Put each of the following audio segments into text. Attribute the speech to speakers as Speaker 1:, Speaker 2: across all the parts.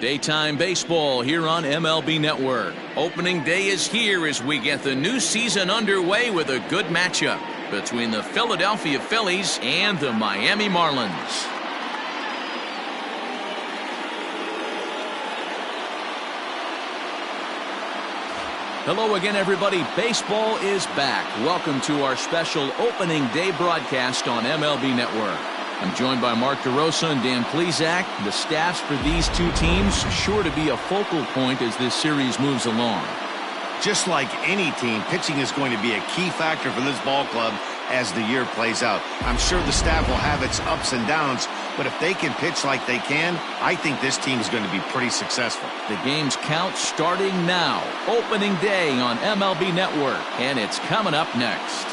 Speaker 1: Daytime baseball here on MLB Network. Opening day is here as we get the new season underway with a good matchup between the Philadelphia Phillies and the Miami Marlins. Hello again, everybody. Baseball is back. Welcome to our special opening day broadcast on MLB Network. I'm joined by Mark DeRosa and Dan Plesac. The staffs for these two teams sure to be a focal point as this series moves along.
Speaker 2: Just like any team, pitching is going to be a key factor for this ball club as the year plays out. I'm sure the staff will have its ups and downs, but if they can pitch like they can, I think this team is going to be pretty successful.
Speaker 1: The game's count starting now. Opening day on MLB Network, and it's coming up next.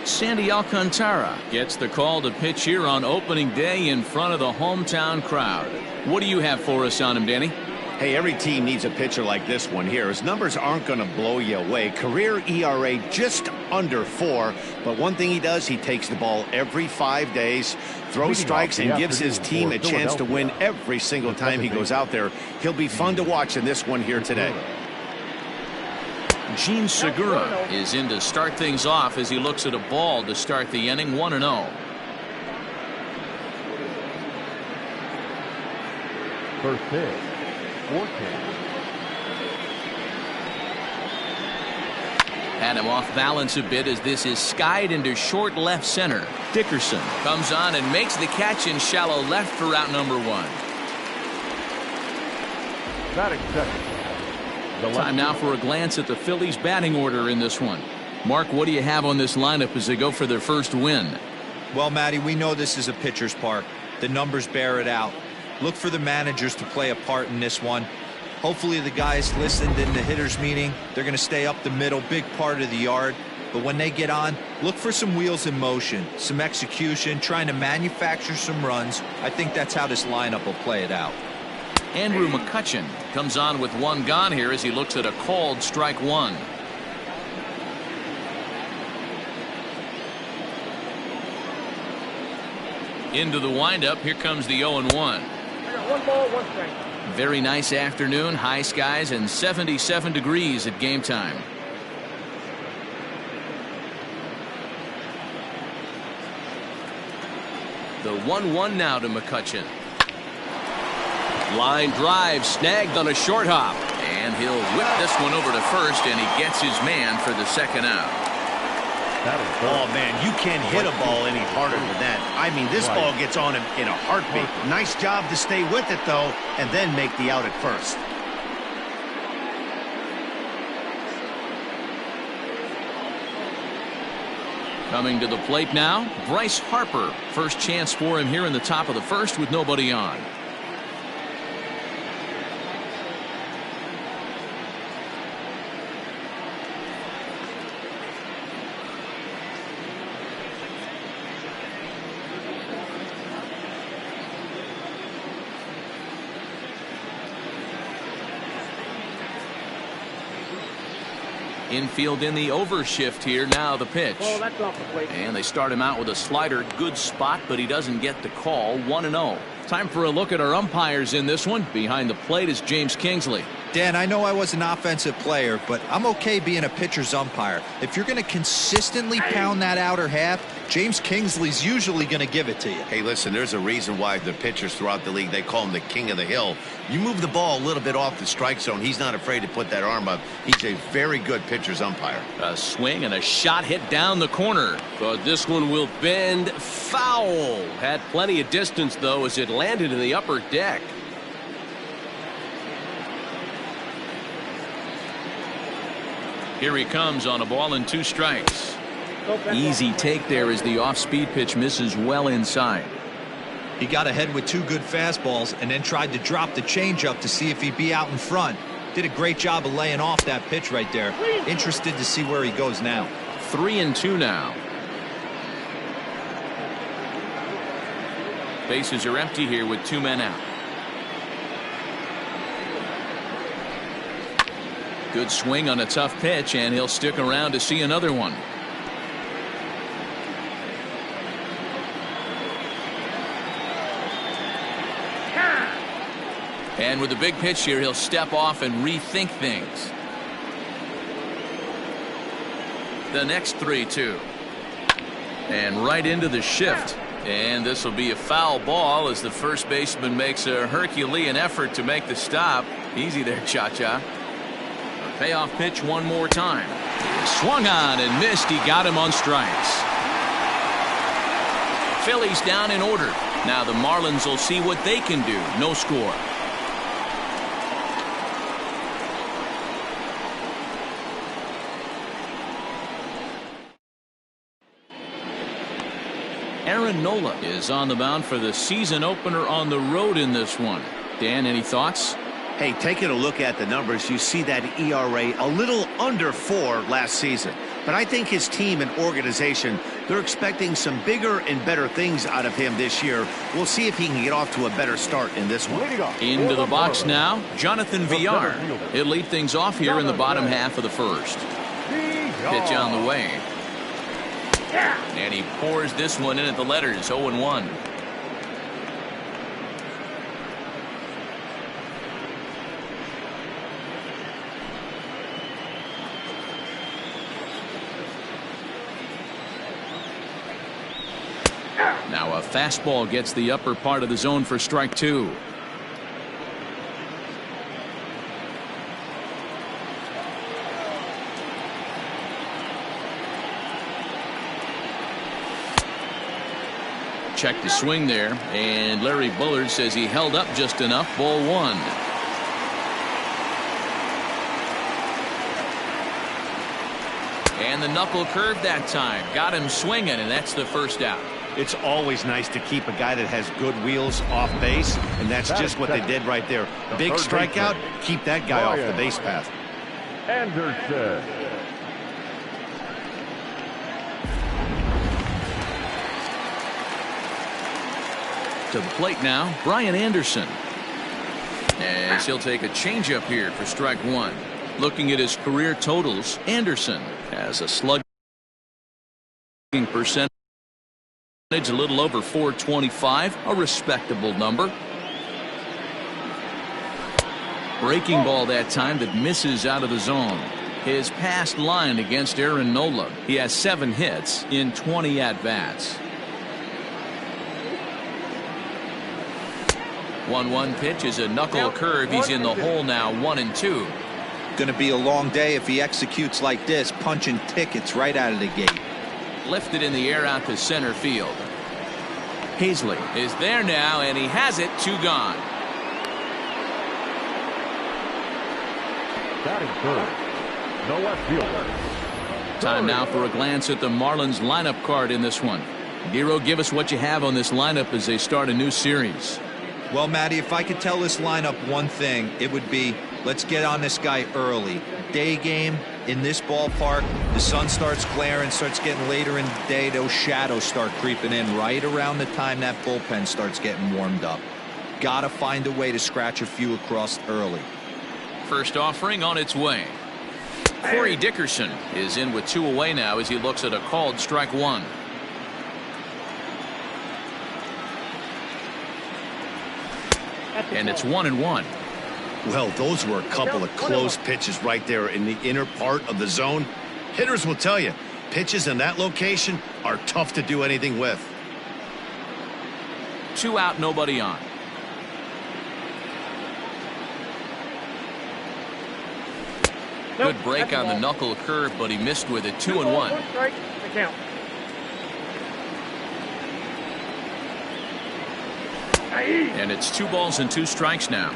Speaker 1: Sandy Alcantara gets the call to pitch here on opening day in front of the hometown crowd. What do you have for us on him, Danny?
Speaker 2: Hey, every team needs a pitcher like this one here. His numbers aren't going to blow you away. Career ERA just under 4. But one thing he does, he takes the ball every 5 days, throws strikes, and gives his team a chance to win every single time he goes out there. He'll be fun to watch in this one here today.
Speaker 1: Gene Segura is in to start things off as he looks at a ball to start the inning. 1-0.
Speaker 3: First pitch, 4-10.
Speaker 1: Had him off balance a bit as this is skied into short left center. Dickerson comes on and makes the catch in shallow left for out number 1.
Speaker 3: Batting second.
Speaker 1: Time now for a glance at the Phillies batting order in this one. Mark, what do you have on this lineup as they go for their first win?
Speaker 4: Well, Matty, we know this is a pitcher's park. The numbers bear it out. Look for the managers to play a part in this one. Hopefully the guys listened in the hitters meeting. They're going to stay up the middle, big part of the yard. But when they get on, look for some wheels in motion, some execution, trying to manufacture some runs. I think that's how this lineup will play it out.
Speaker 1: Andrew McCutchen comes on with one gone here as he looks at a called strike 1. Into the windup. Here comes the 0-1.
Speaker 3: I got 1 ball, 1 strike.
Speaker 1: Very nice afternoon. High skies and 77 degrees at game time. The 1-1 now to McCutchen. Line drive snagged on a short hop, and he'll whip this one over to first, and he gets his man for the second out.
Speaker 2: Oh man, you can't hit a ball any harder than that. I mean, this ball gets on him in a heartbeat. Nice job to stay with it though, and then make the out at first.
Speaker 1: Coming to the plate now, Bryce Harper. First chance for him here in the top of the first with nobody on. Infield in the overshift here. Now the pitch.
Speaker 3: Oh, that's off the plate.
Speaker 1: And they start him out with a slider. Good spot, but he doesn't get the call. 1-0. Time for a look at our umpires in this one. Behind the plate is James Kingsley.
Speaker 4: Dan, I know I was an offensive player, but I'm okay being a pitcher's umpire. If you're going to consistently pound that outer half, James Kingsley's usually going to give it to you.
Speaker 2: Hey, listen, there's a reason why the pitchers throughout the league, they call him the king of the hill. You move the ball a little bit off the strike zone, he's not afraid to put that arm up. He's a very good pitcher's umpire.
Speaker 1: A swing and a shot hit down the corner, but this one will bend foul. Had plenty of distance though as it landed in the upper deck. Here he comes on a ball and 2 strikes. Easy take there as the off-speed pitch misses well inside.
Speaker 4: He got ahead with 2 good fastballs and then tried to drop the changeup to see if he'd be out in front. Did a great job of laying off that pitch right there. Interested to see where he goes now.
Speaker 1: 3-2 now. Bases are empty here with 2 men out. Good swing on a tough pitch, and he'll stick around to see another one. And with a big pitch here, he'll step off and rethink things. The next 3-2. And right into the shift. And this will be a foul ball as the first baseman makes a Herculean effort to make the stop. Easy there, Cha-Cha. A payoff pitch one more time. He swung on and missed. He got him on strikes. Phillies down in order. Now the Marlins will see what they can do. No score. Aaron Nola is on the mound for the season opener on the road in this one. Dan, any thoughts?
Speaker 2: Hey, taking a look at the numbers, you see that ERA a little under 4 last season. But I think his team and organization, they're expecting some bigger and better things out of him this year. We'll see if he can get off to a better start in this one.
Speaker 1: Into the box now, Jonathan Villar. He'll lead things off here in the bottom half of the first. Pitch on the way. And he pours this one in at the letters, 0-1. Now a fastball gets the upper part of the zone for strike 2. Check the swing there, and Larry Bullard says he held up just enough. Ball 1. And the knuckle curve that time got him swinging, and that's the first out.
Speaker 2: It's always nice to keep a guy that has good wheels off base, and that's just what they did right there. Big strikeout, keep that guy off the base path.
Speaker 3: Anderson.
Speaker 1: To the plate now, Brian Anderson. As he'll take a changeup here for strike 1. Looking at his career totals, Anderson has a slugging percentage a little over 425, a respectable number. Breaking ball that time that misses out of the zone. His past line against Aaron Nola, he has 7 hits in 20 at-bats. 1-1 pitch is a knuckle curve. He's in the hole now, 1-2.
Speaker 4: Going to be a long day if he executes like this, punching tickets right out of the gate.
Speaker 1: Lifted in the air out to center field. Hazley is there now, and he has it. 2 gone.
Speaker 3: Batting third, no left fielder.
Speaker 1: Time now for a glance at the Marlins lineup card in this one. Giro, give us what you have on this lineup as they start a new series.
Speaker 4: Well, Matty, if I could tell this lineup one thing, it would be let's get on this guy early. Day game in this ballpark, the sun starts glaring, starts getting later in the day, those shadows start creeping in right around the time that bullpen starts getting warmed up. Gotta find a way to scratch a few across early.
Speaker 1: First offering on its way. Corey Dickerson is in with 2 away now as he looks at a called strike 1. And it's 1-1.
Speaker 2: Well, those were a couple of close pitches right there in the inner part of the zone. Hitters will tell you, pitches in that location are tough to do anything with.
Speaker 1: 2 out, nobody on. Good break on the knuckle curve, but he missed with it. 2-1.
Speaker 3: Strike, the count.
Speaker 1: And it's 2 balls and 2 strikes now.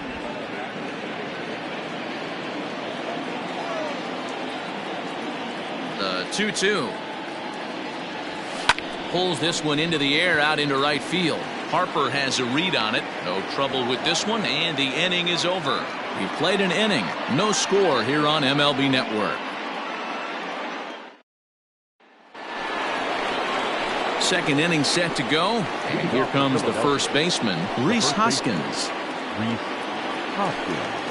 Speaker 1: The 2-2. Pulls this one into the air out into right field. Harper has a read on it. No trouble with this one, and the inning is over. He played an inning. No score here on MLB Network. Second inning set to go. And here comes the first baseman, Rhys Hoskins.
Speaker 3: Rhys Hoskins.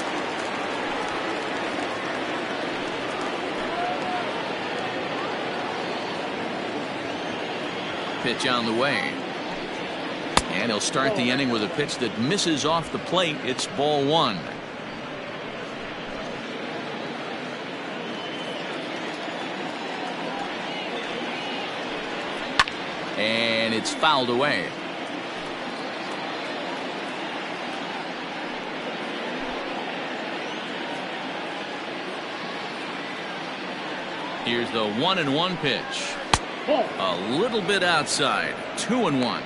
Speaker 1: Pitch on the way. And he'll start the inning with a pitch that misses off the plate. It's ball one. And it's fouled away. Here's the 1-1 pitch. A little bit outside. 2-1.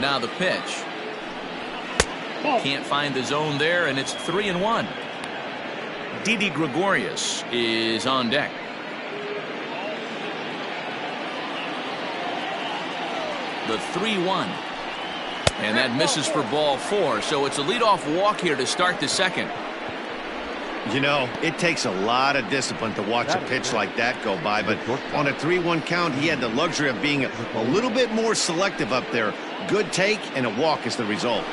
Speaker 1: Now the pitch. Can't find the zone there, and it's 3-1. Didi Gregorius is on deck. The 3-1. And that misses for ball four, so it's a leadoff walk here to start the second.
Speaker 2: You know, it takes a lot of discipline to watch a pitch like that go by, but on a 3-1 count, he had the luxury of being a little bit more selective up there. Good take, and a walk is the result.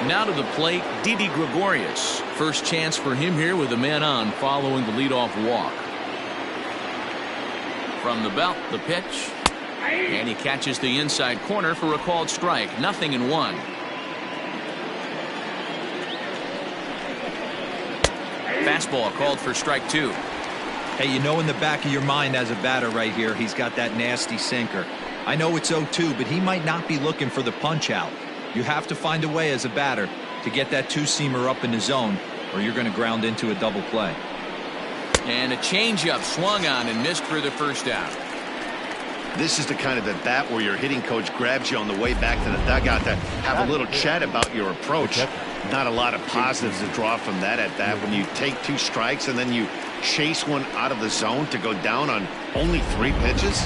Speaker 1: Now to the plate, Didi Gregorius. First chance for him here with a man on following the leadoff walk. From the belt, the pitch. And he catches the inside corner for a called strike. 0-1. Fastball called for strike two.
Speaker 4: Hey, you know in the back of your mind as a batter right here, he's got that nasty sinker. I know it's 0-2, but he might not be looking for the punch out. You have to find a way as a batter to get that two-seamer up in the zone, or you're going to ground into a double play.
Speaker 1: And a changeup swung on and missed for the first out.
Speaker 2: This is the kind of at bat where your hitting coach grabs you on the way back to the dugout to have a little chat about your approach. Not a lot of positives to draw from that at bat when you take two strikes and then you chase one out of the zone to go down on only 3 pitches.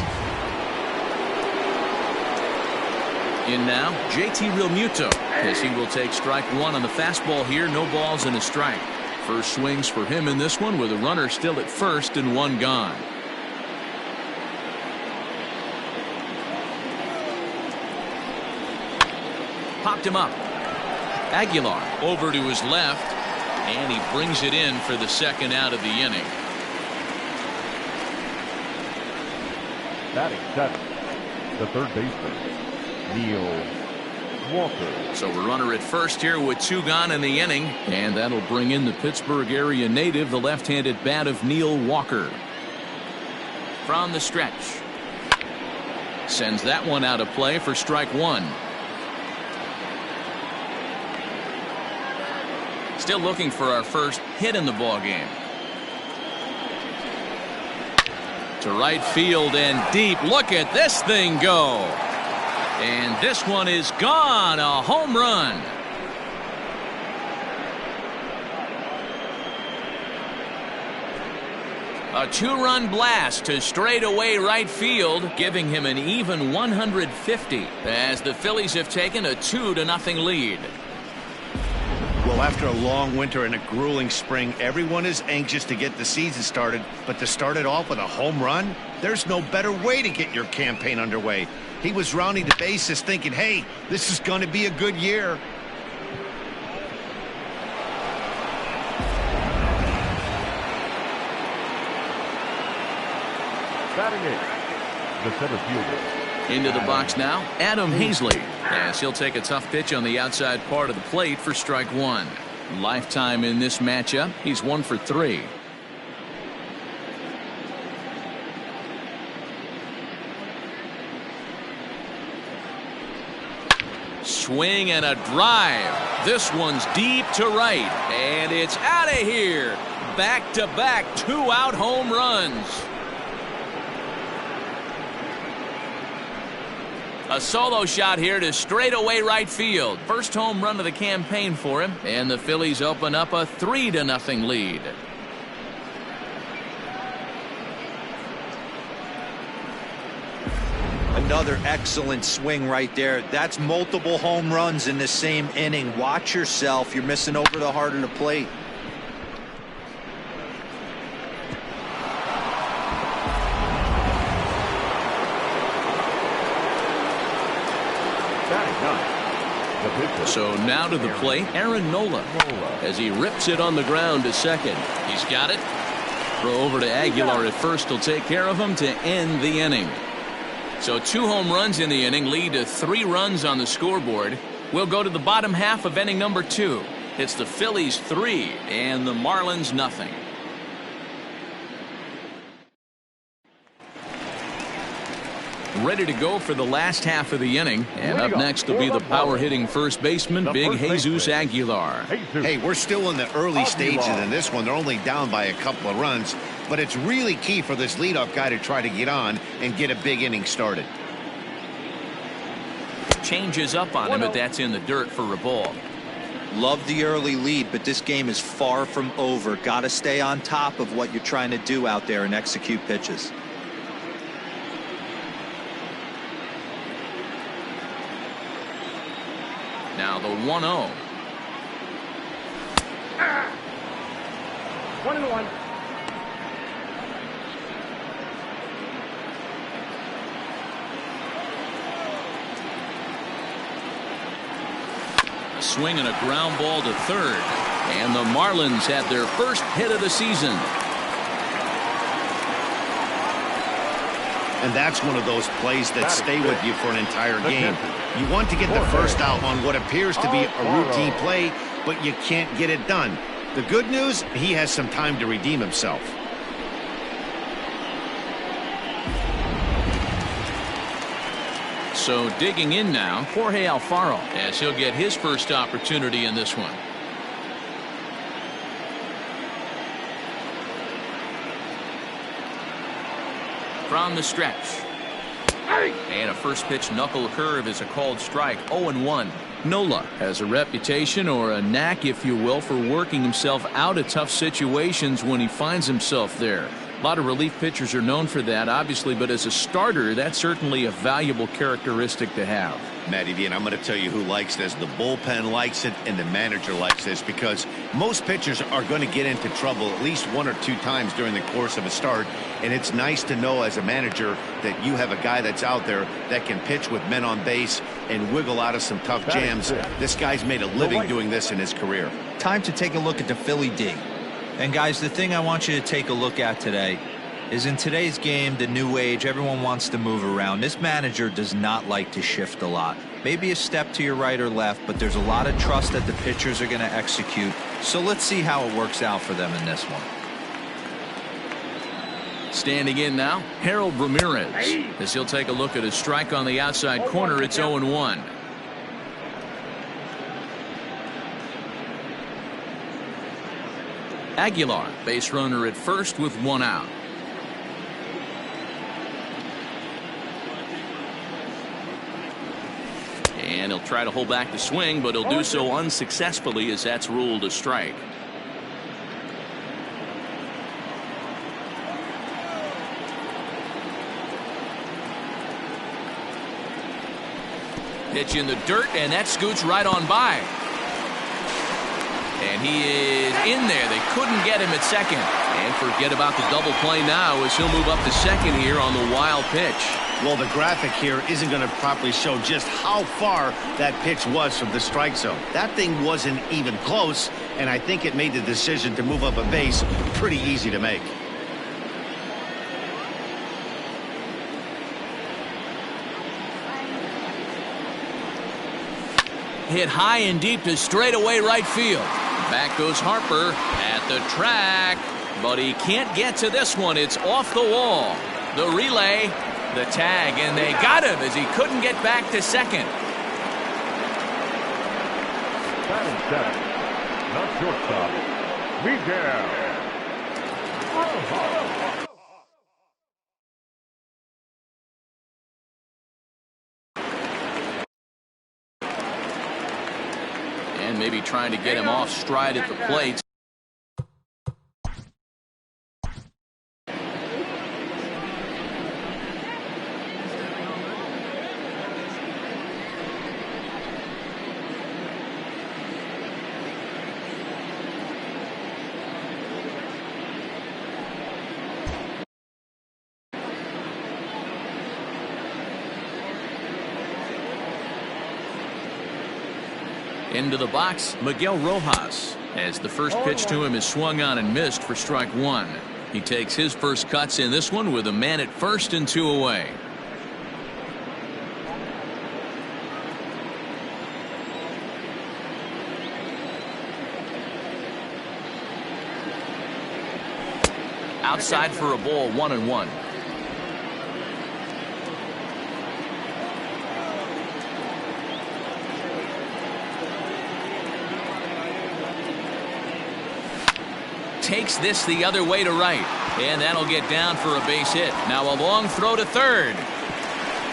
Speaker 1: In now, JT Realmuto, as he will take strike one on the fastball here. No balls and a strike. First swings for him in this one with a runner still at first and one gone. Popped him up. Aguilar over to his left, and he brings it in for the second out of the inning.
Speaker 3: Batting seventh, the third baseman, Neil Walker.
Speaker 1: So a runner at first here with 2 gone in the inning, and that'll bring in the Pittsburgh area native, the left-handed bat of Neil Walker. From the stretch. Sends that one out of play for strike one. Still looking for our first hit in the ball game. To right field and deep. Look at this thing go. And this one is gone. A home run. A 2-run blast to straightaway right field, giving him an even 150 as the Phillies have taken a 2-0 lead.
Speaker 2: Well, after a long winter and a grueling spring, everyone is anxious to get the season started, but to start it off with a home run, there's no better way to get your campaign underway. He was rounding the bases thinking, hey, this is going to be a good year.
Speaker 3: Batting eighth, the center fielder.
Speaker 1: Into the box now, Adam Hazley, as he'll take a tough pitch on the outside part of the plate for strike one. Lifetime in this matchup, he's 1 for 3. Swing and a drive. This one's deep to right, and it's out of here. Back-to-back 2-out home runs. A solo shot here to straightaway right field. First home run of the campaign for him, and the Phillies open up a 3-0 lead.
Speaker 4: Another excellent swing right there. That's multiple home runs in the same inning. Watch yourself. You're missing over the heart of the plate.
Speaker 1: So now to the plate, Aaron Nola, as he rips it on the ground to second. He's got it. Throw over to Aguilar at first will take care of him to end the inning. So 2 home runs in the inning lead to 3 runs on the scoreboard. We'll go to the bottom half of inning number 2. It's the Phillies 3 and the Marlins nothing. Ready to go for the last half of the inning, and up next will be the power-hitting first baseman, Big Jesus Aguilar.
Speaker 2: Hey, we're still in the early stages in this one. They're only down by a couple of runs, but it's really key for this leadoff guy to try to get on and get a big inning started.
Speaker 1: Changes up on him, but that's in the dirt for a ball.
Speaker 4: Love the early lead, but this game is far from over. Got to stay on top of what you're trying to do out there and execute pitches.
Speaker 1: Now the 1-0.
Speaker 3: 1-1.
Speaker 1: A swing and a ground ball to third. And the Marlins have their first hit of the season.
Speaker 2: And that's one of those plays that stay with you for an entire game. You want to get the first out on what appears to be a routine play, but you can't get it done. The good news, he has some time to redeem himself.
Speaker 1: So digging in now, Jorge Alfaro, as he'll get his first opportunity in this one. From the stretch. And a first pitch knuckle curve is a called strike. 0-1. Nola has a reputation, or a knack if you will, for working himself out of tough situations when he finds himself there. A lot of relief pitchers are known for that, obviously, but as a starter, that's certainly a valuable characteristic to have.
Speaker 2: Matty V, and I'm going to tell you who likes this. The bullpen likes it, and the manager likes this, because most pitchers are going to get into trouble at least 1 or 2 times during the course of a start, and it's nice to know as a manager that you have a guy that's out there that can pitch with men on base and wiggle out of some tough jams. This guy's made a living doing this in his career.
Speaker 4: Time to take a look at the Philly D. And guys, the thing I want you to take a look at today is, in today's game, the new age, everyone wants to move around. This manager does not like to shift a lot. Maybe a step to your right or left, but there's a lot of trust that the pitchers are going to execute. So let's see how it works out for them in this one.
Speaker 1: Standing in now, Harold Ramirez, as he'll take a look at a strike on the outside corner. It's 0-1. Aguilar, base runner at first with 1 out. And he'll try to hold back the swing, but he'll do so unsuccessfully, as that's ruled a strike. Pitch in the dirt, and that scoots right on by. And he is in there. They couldn't get him at second. And forget about the double play now, as he'll move up to second here on the wild pitch.
Speaker 2: Well, the graphic here isn't going to properly show just how far that pitch was from the strike zone. That thing wasn't even close, and I think it made the decision to move up a base pretty easy to make.
Speaker 1: Hit high and deep to straightaway right field. Back goes Harper at the track, but he can't get to this one. It's off the wall. The relay, the tag, and they got him as he couldn't get back to second.
Speaker 3: Batting center, not shortstop, Miguel.
Speaker 1: in, maybe trying to get him off stride at the plate. Into the box, Miguel Rojas, as the first pitch to him is swung on and missed for strike one. He takes his first cuts in this one with a man at first and 2 away. Outside for a ball, 1-1. Takes this the other way to right, and that'll get down for a base hit. Now a long throw to third,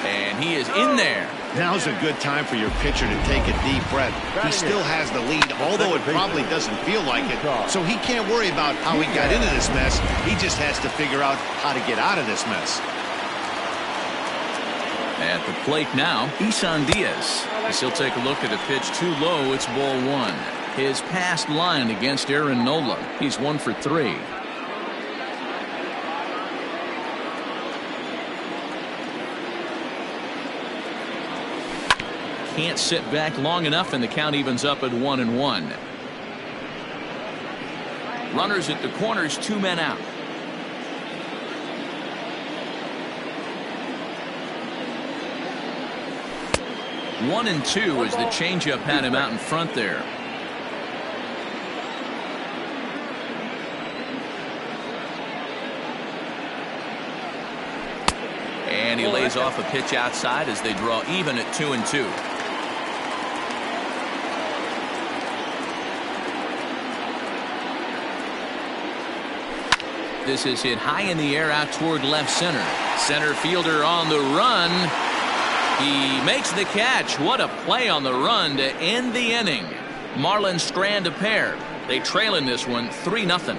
Speaker 1: and he is in there.
Speaker 2: Now's a good time for your pitcher to take a deep breath. He still has the lead, although it probably doesn't feel like it. So he can't worry about how he got into this mess. He just has to figure out how to get out of this mess.
Speaker 1: At the plate now, Isan Diaz. As he'll take a look at a pitch too low. It's ball one. His past line against Aaron Nola. He's 1 for 3. Can't sit back long enough, and the count evens up at 1-1. Runners at the corners, 2 men out. One and 2 as the changeup had him out in front there. And he lays off a pitch outside as they draw even at 2-2. This is hit high in the air out toward left center. Center fielder on the run. He makes the catch. What a play on the run to end the inning. Marlins strand a pair. They trail in this one 3-0.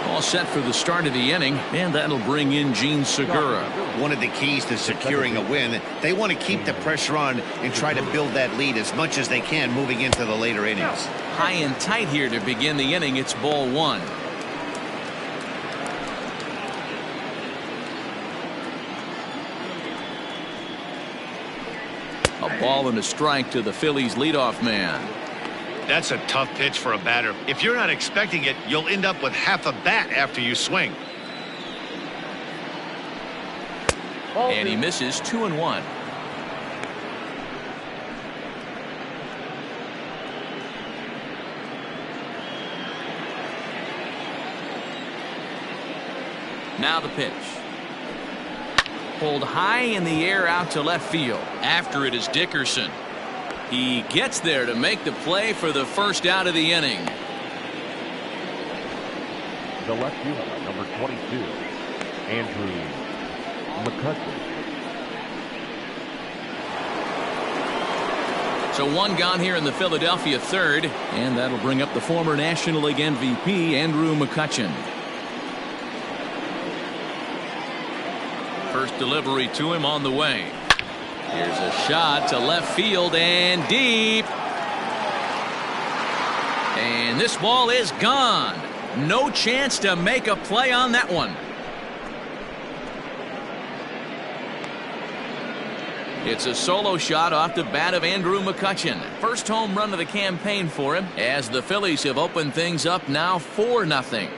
Speaker 1: All set for the start of the inning, and that'll bring in Gene Segura.
Speaker 2: One of the keys to securing a win, they want to keep the pressure on and try to build that lead as much as they can moving into the later innings.
Speaker 1: High and tight here to begin the inning. It's ball one. A ball and a strike to the Phillies leadoff man.
Speaker 2: That's a tough pitch for a batter. If you're not expecting it, you'll end up with half a bat after you swing.
Speaker 1: And he misses 2-1. Now the pitch. Pulled high in the air out to left field. After it is Dickerson. He gets there to make the play for the first out of the inning.
Speaker 3: The left fielder, number 22, Andrew McCutcheon.
Speaker 1: So one gone here in the Philadelphia third, and that'll bring up the former National League MVP, Andrew McCutcheon. First delivery to him on the way. Here's a shot to left field and deep. And this ball is gone. No chance to make a play on that one. It's a solo shot off the bat of Andrew McCutcheon. First home run of the campaign for him, as the Phillies have opened things up now 4-0.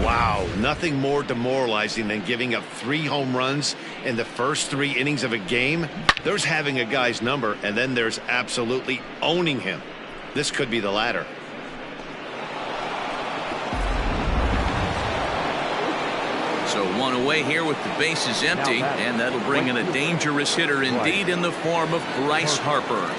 Speaker 2: Wow, nothing more demoralizing than giving up 3 home runs in the first 3 innings of a game. There's having a guy's number, and then there's absolutely owning him. This could be the latter.
Speaker 1: So one away here with the bases empty, and that'll bring in a dangerous hitter indeed in the form of Bryce Harper.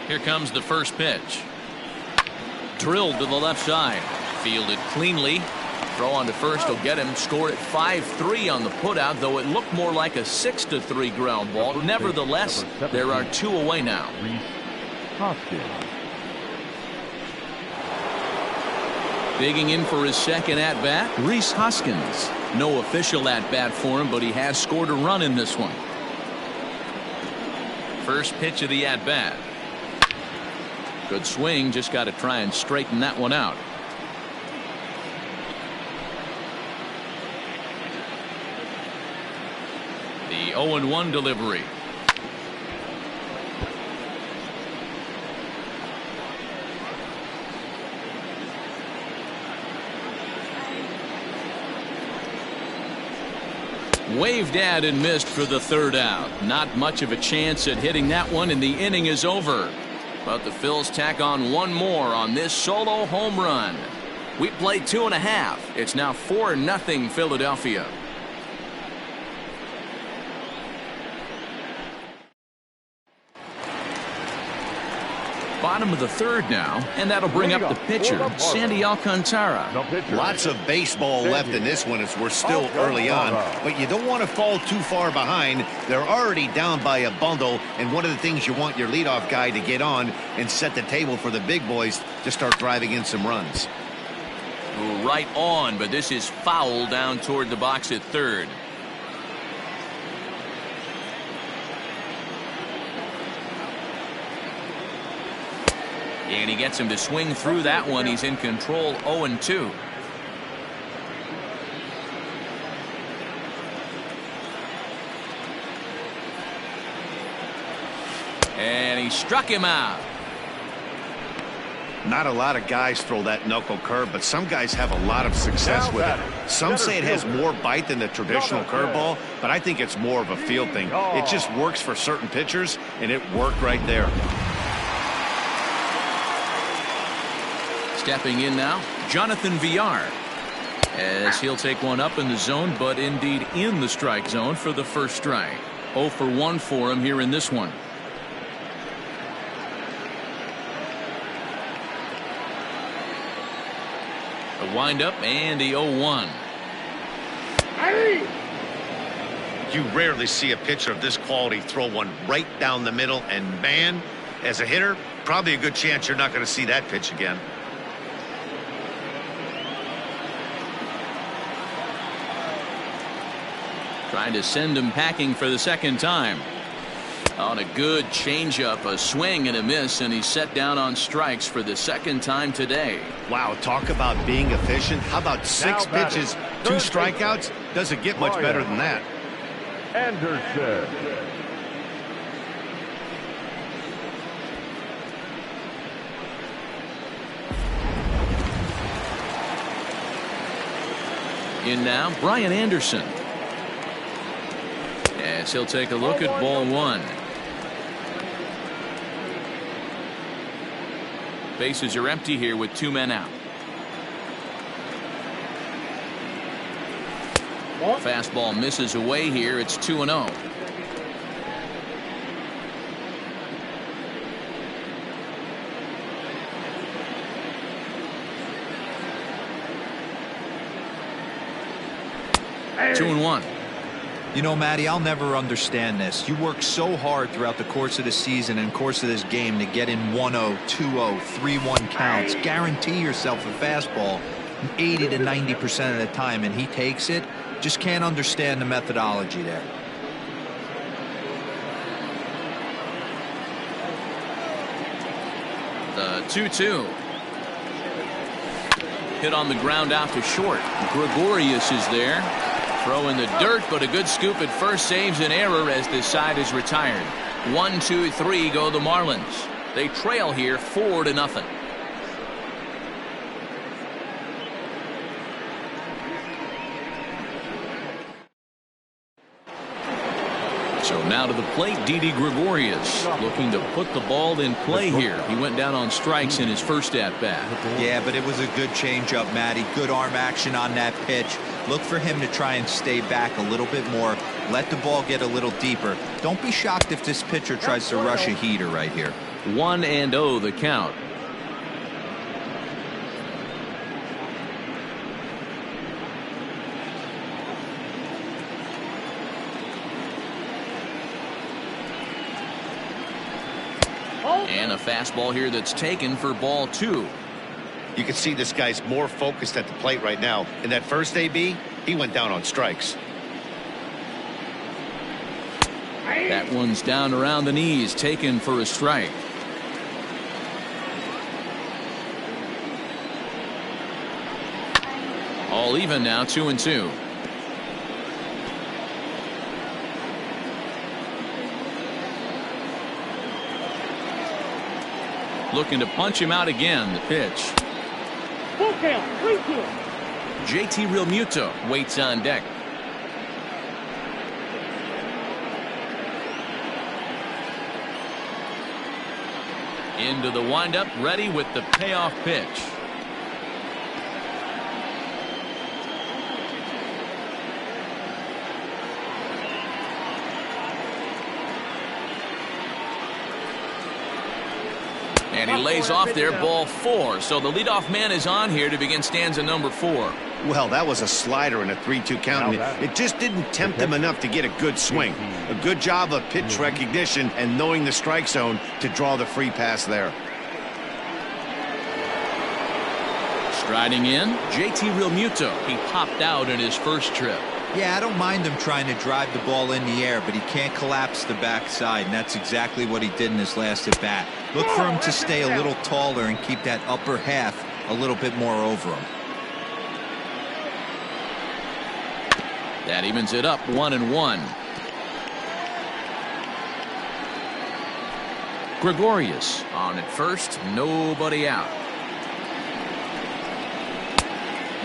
Speaker 1: Here comes the first pitch. Drilled to the left side. Fielded cleanly. Throw on to first will get him. Scored at 5-3 on the putout, though it looked more like a 6-3 ground ball. Nevertheless, there are 2 away now. Digging in for his second at-bat, Rhys Hoskins. No official at-bat for him, but he has scored a run in this one. First pitch of the at-bat. Good swing, just got to try and straighten that one out. The 0-1 delivery. Waved at and missed for the third out. Not much of a chance at hitting that one, and the inning is over. But the Phils tack on one more on this solo home run. We played 2.5. It's now 4-0 Philadelphia. Bottom of the third now, and that'll bring up the pitcher, Sandy Alcantara.
Speaker 2: Lots of baseball left in this one as we're still early on, but you don't want to fall too far behind. They're already down by a bundle, and one of the things you want your leadoff guy to get on and set the table for the big boys to start driving in some runs.
Speaker 1: Right on, but this is foul down toward the box at third. And he gets him to swing through that one. He's in control, 0-2. And he struck him out.
Speaker 2: Not a lot of guys throw that knuckle curve, but some guys have a lot of success with it. Some say it has more bite than the traditional curveball, but I think it's more of a field thing. It just works for certain pitchers, and it worked right there.
Speaker 1: Stepping in now, Jonathan Villar, as he'll take one up in the zone, but indeed in the strike zone for the first strike. 0 for 1 for him here in this one. A windup and the 0-1.
Speaker 2: You rarely see a pitcher of this quality throw one right down the middle, and man, as a hitter, probably a good chance you're not going to see that pitch again.
Speaker 1: Trying to send him packing for the second time. On a good changeup, a swing and a miss, and he's set down on strikes for the second time today.
Speaker 2: Wow, talk about being efficient. How about 6 pitches, 2 strikeouts? Doesn't get much better than that.
Speaker 3: Anderson.
Speaker 1: In now, Brian Anderson. As he'll take a look at ball 1. Bases are empty here with 2 men out. Fastball misses away here. It's 2-0. Hey. 2-1.
Speaker 4: You know, Matty, I'll never understand this. You work so hard throughout the course of the season and course of this game to get in 1-0, 2-0, 3-1 counts. Guarantee yourself a fastball 80 to 90% of the time, and he takes it. Just can't understand the methodology there.
Speaker 1: The 2-2. Hit on the ground out to short. Gregorius is there. Throw in the dirt, but a good scoop at first saves an error as this side is retired. 1-2-3 go the Marlins. They trail here 4-0. Now to the plate, Didi Gregorius looking to put the ball in play here. He went down on strikes in his first at-bat.
Speaker 4: Yeah, but it was a good changeup, Matty. Good arm action on that pitch. Look for him to try and stay back a little bit more. Let the ball get a little deeper. Don't be shocked if this pitcher tries to rush a heater right here.
Speaker 1: 1-0 the count. And a fastball here that's taken for ball 2.
Speaker 2: You can see this guy's more focused at the plate right now. In that first AB, he went down on strikes.
Speaker 1: That one's down around the knees, taken for a strike. All even now, 2-2. Looking to punch him out again. The pitch.
Speaker 3: Full count, 3-2.
Speaker 1: JT Realmuto waits on deck. Into the windup, ready with the payoff pitch. And he lays off there, ball 4. So the leadoff man is on here to begin stanza number 4.
Speaker 2: Well, that was a slider in a 3-2 count. It just didn't tempt him enough to get a good swing. A good job of pitch recognition and knowing the strike zone to draw the free pass there.
Speaker 1: Striding in, JT Realmuto. He popped out in his first trip.
Speaker 4: Yeah, I don't mind him trying to drive the ball in the air, but he can't collapse the backside, and that's exactly what he did in his last at bat. Look for him to stay a little taller and keep that upper half a little bit more over him.
Speaker 1: That evens it up, 1-1. Gregorius on at first, nobody out.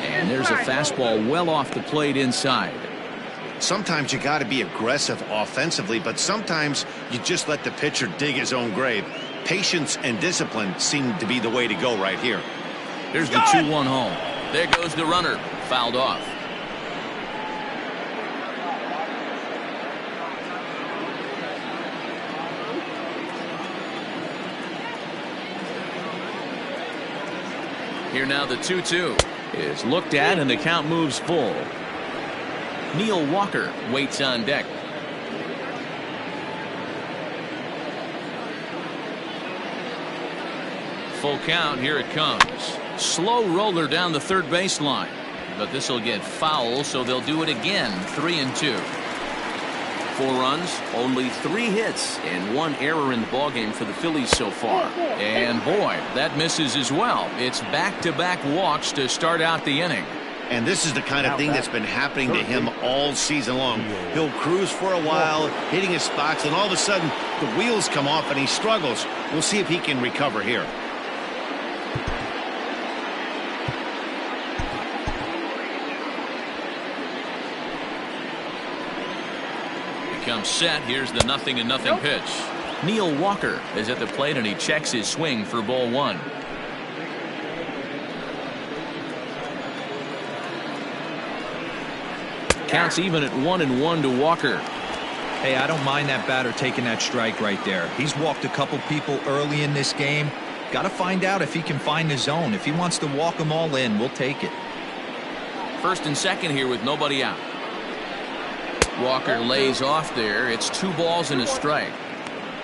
Speaker 1: And there's a fastball well off the plate inside.
Speaker 2: Sometimes you got to be aggressive offensively, but sometimes you just let the pitcher dig his own grave. Patience and discipline seem to be the way to go right here.
Speaker 1: Here's the 2-1 home. There goes the runner. Fouled off. Here now the 2-2 is looked at and the count moves full. Neil Walker waits on deck. Full count, here it comes. Slow roller down the third baseline, but this will get foul, so they'll do it again. 3-2. 4 runs, only 3 hits, and 1 error in the ballgame for the Phillies so far. And boy, that misses as well. It's back-to-back walks to start out the inning.
Speaker 2: And this is the kind of thing that's been happening to him all season long. He'll cruise for a while, hitting his spots, and all of a sudden, the wheels come off and he struggles. We'll see if he can recover here.
Speaker 1: Comes set. Here's the 0-0 pitch. Neil Walker is at the plate and he checks his swing for ball 1. Counts even at 1-1 to Walker.
Speaker 4: Hey, I don't mind that batter taking that strike right there. He's walked a couple people early in this game. Got to find out if he can find the zone. If he wants to walk them all in, we'll take it.
Speaker 1: First and second here with nobody out. Walker lays off there. It's 2 balls and a strike.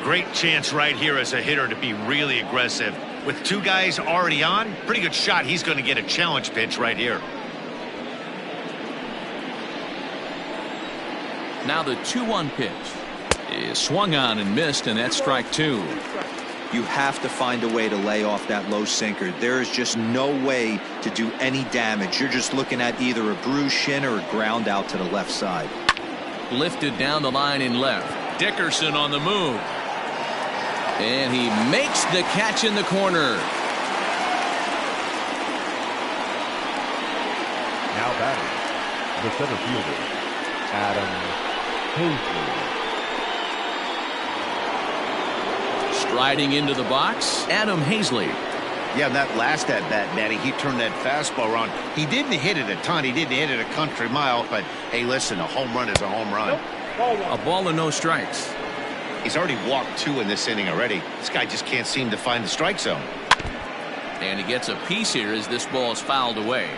Speaker 2: Great chance right here as a hitter to be really aggressive. With 2 guys already on, pretty good shot. He's going to get a challenge pitch right here.
Speaker 1: Now the 2-1 pitch is swung on and missed, and that's strike 2.
Speaker 4: You have to find a way to lay off that low sinker. There is just no way to do any damage. You're just looking at either a bruised shin or a ground out to the left side.
Speaker 1: Lifted down the line in left. Dickerson on the move. And he makes the catch in the corner.
Speaker 3: Now batting, the center fielder, Adam Hazley.
Speaker 1: Riding into the box, Adam Hazley.
Speaker 2: Yeah, that last at-bat, Matty, he turned that fastball around. He didn't hit it a ton. He didn't hit it a country mile. But, hey, listen, a home run is a home run.
Speaker 1: A ball and no strikes.
Speaker 2: He's already walked 2 in this inning already. This guy just can't seem to find the strike zone.
Speaker 1: And he gets a piece here as this ball is fouled away.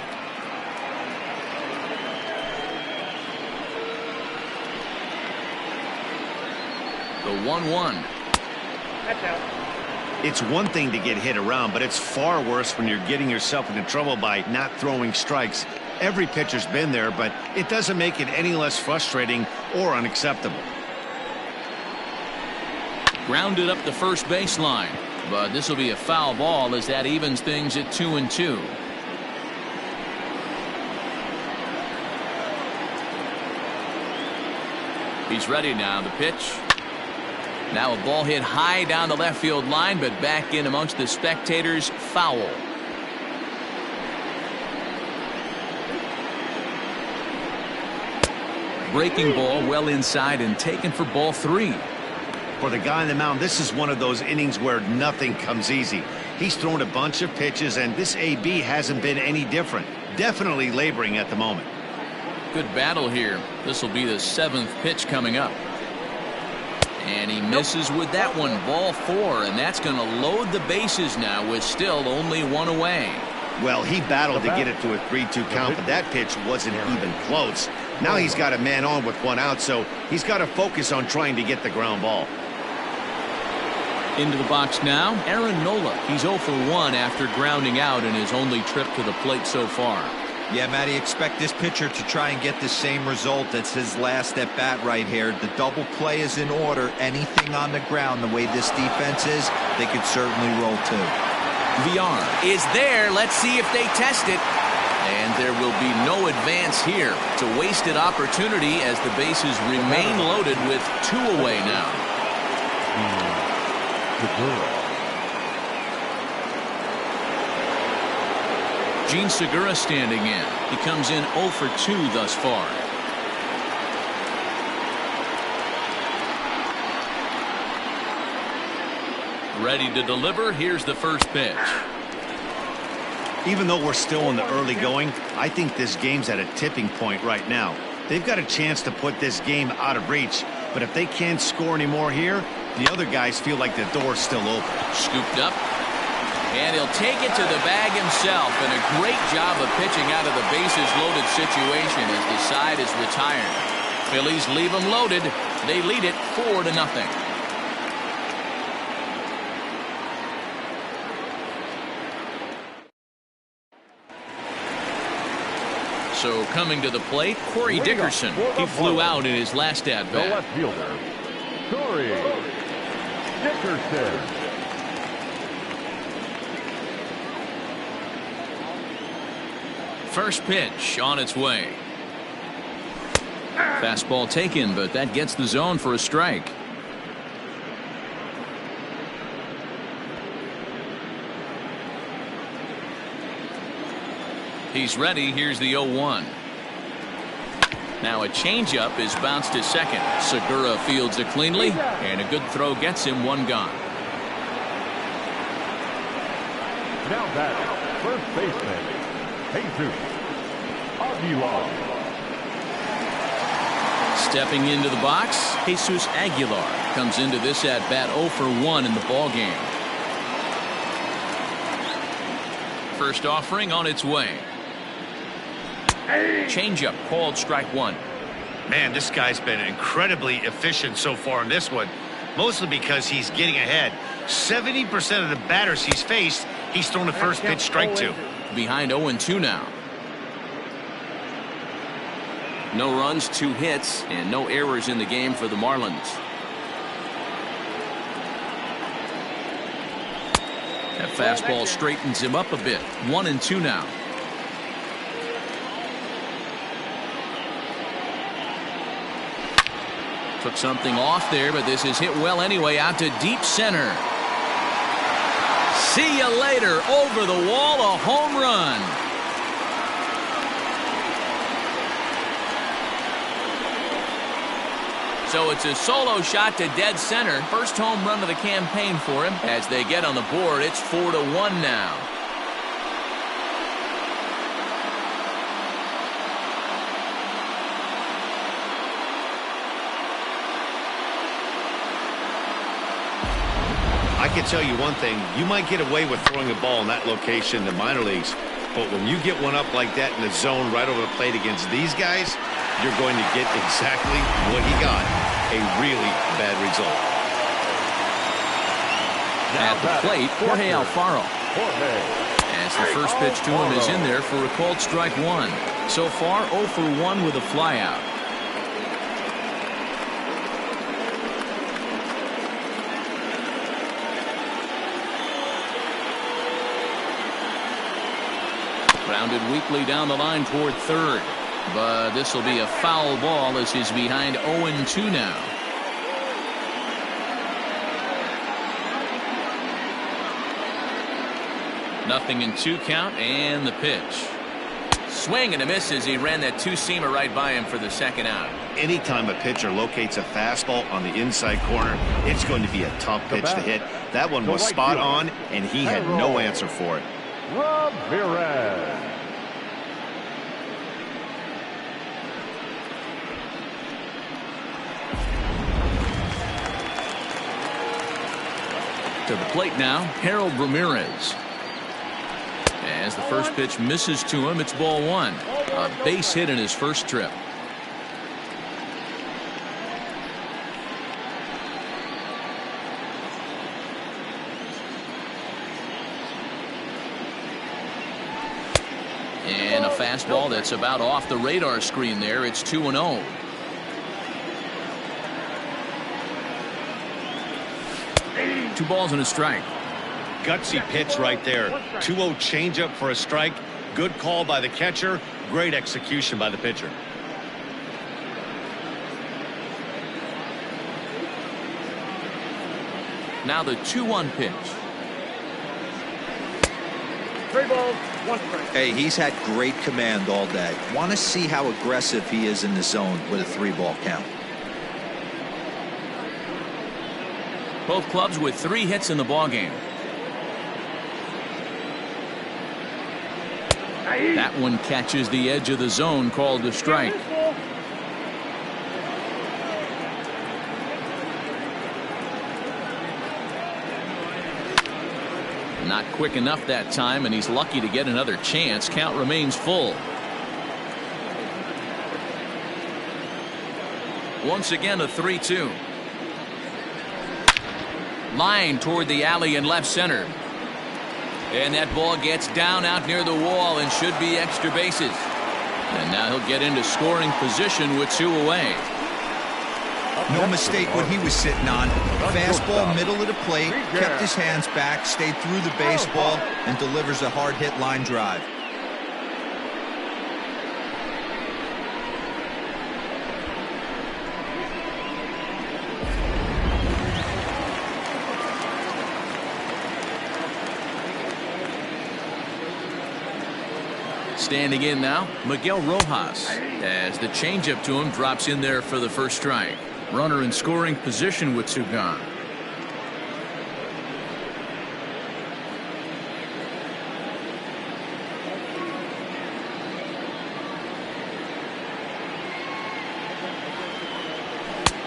Speaker 1: The 1-1.
Speaker 5: That's out.
Speaker 2: It's one thing to get hit around, but it's far worse when you're getting yourself into trouble by not throwing strikes. Every pitcher's been there, but it doesn't make it any less frustrating or unacceptable.
Speaker 1: Grounded up the first baseline, but this will be a foul ball as that evens things at 2-2. He's ready now. The pitch. Now a ball hit high down the left field line, but back in amongst the spectators. Foul. Breaking ball well inside and taken for ball 3.
Speaker 2: For the guy on the mound, this is one of those innings where nothing comes easy. He's thrown a bunch of pitches, and this AB hasn't been any different. Definitely laboring at the moment.
Speaker 1: Good battle here. This will be the 7th pitch coming up. And he misses with that one. Ball 4, and that's going to load the bases now with still only 1 away.
Speaker 2: Well, he battled to get it to a 3-2 count, but that pitch wasn't even close. Now he's got a man on with 1 out, so he's got to focus on trying to get the ground ball.
Speaker 1: Into the box now, Aaron Nola. He's 0 for 1 after grounding out in his only trip to the plate so far.
Speaker 4: Yeah, Matty, expect this pitcher to try and get the same result. That's his last at bat right here. The double play is in order. Anything on the ground, the way this defense is, they could certainly roll too.
Speaker 1: VR is there. Let's see if they test it. And there will be no advance here. It's a wasted opportunity as the bases remain loaded with 2 away now. Gene Segura standing in. He comes in 0 for 2 thus far. Ready to deliver. Here's the first pitch.
Speaker 2: Even though we're still in the early going, I think this game's at a tipping point right now. They've got a chance to put this game out of reach, but if they can't score any more here, the other guys feel like the door's still open.
Speaker 1: Scooped up. And he'll take it to the bag himself, and a great job of pitching out of the bases-loaded situation as the side is retired. Phillies leave them loaded. They lead it 4-0. So coming to the plate, Corey Dickerson. He flew out in his last at bat.
Speaker 3: The left fielder, Corey Dickerson.
Speaker 1: First pitch on its way. Fastball taken, but that gets the zone for a strike. He's ready. Here's the 0-1. Now a changeup is bounced to second. Segura fields it cleanly, and a good throw gets him 1 gone.
Speaker 3: Now back, first baseman, Jesus Aguilar.
Speaker 1: Stepping into the box, Jesus Aguilar comes into this at bat 0 for 1 in the ball game. First offering on its way. Changeup called strike 1.
Speaker 2: Man, this guy's been incredibly efficient so far in this one, mostly because he's getting ahead. 70% of the batters he's faced, he's thrown a first pitch strike to.
Speaker 1: Behind 0-2 now. No runs, 2 hits, and no errors in the game for the Marlins. That fastball straightens him up a bit. 1-2 now. Took something off there, but this is hit well anyway, out to deep center. See you later. Over the wall, a home run. So it's a solo shot to dead center. First home run of the campaign for him. As they get on the board, it's 4-1 now.
Speaker 2: I can tell you one thing, you might get away with throwing a ball in that location in the minor leagues, but when you get one up like that in the zone right over the plate against these guys, you're going to get exactly what he got, a really bad result.
Speaker 1: At the plate, Jorge Alfaro. As the first pitch to him is in there for a called strike one. So far, 0 for 1 with a flyout. Grounded weakly down the line toward third. But this will be a foul ball as he's behind 0-2 now. Nothing in 2 count, and the pitch. Swing and a miss as he ran that two-seamer right by him for the second out.
Speaker 2: Anytime a pitcher locates a fastball on the inside corner, it's going to be a tough pitch to hit. That one was spot on, and he had no answer for it.
Speaker 3: Ramirez.
Speaker 1: To the plate now, Harold Ramirez. As the first pitch misses to him, it's ball one. A base hit in his first trip. And a fastball that's about off the radar screen there. It's 2-0. Two balls and a strike.
Speaker 2: Gutsy pitch right there. 2-0 changeup for a strike. Good call by the catcher. Great execution by the pitcher.
Speaker 1: Now the 2-1 pitch.
Speaker 3: 3 balls, 1 strike.
Speaker 4: Hey, he's had great command all day. Want to see how aggressive he is in the zone with a 3-ball count.
Speaker 1: Both clubs with 3 hits in the ballgame. That one catches the edge of the zone, called a strike. Not quick enough that time, and he's lucky to get another chance. Count remains full. Once again, a 3-2. Line toward the alley in left center. And that ball gets down out near the wall and should be extra bases. And now he'll get into scoring position with 2 away.
Speaker 4: No mistake what he was sitting on. Fastball middle of the plate, kept his hands back, stayed through the baseball, and delivers a hard hit line drive.
Speaker 1: Standing in now, Miguel Rojas, as the changeup to him drops in there for the first strike. Runner in scoring position with 2 gone.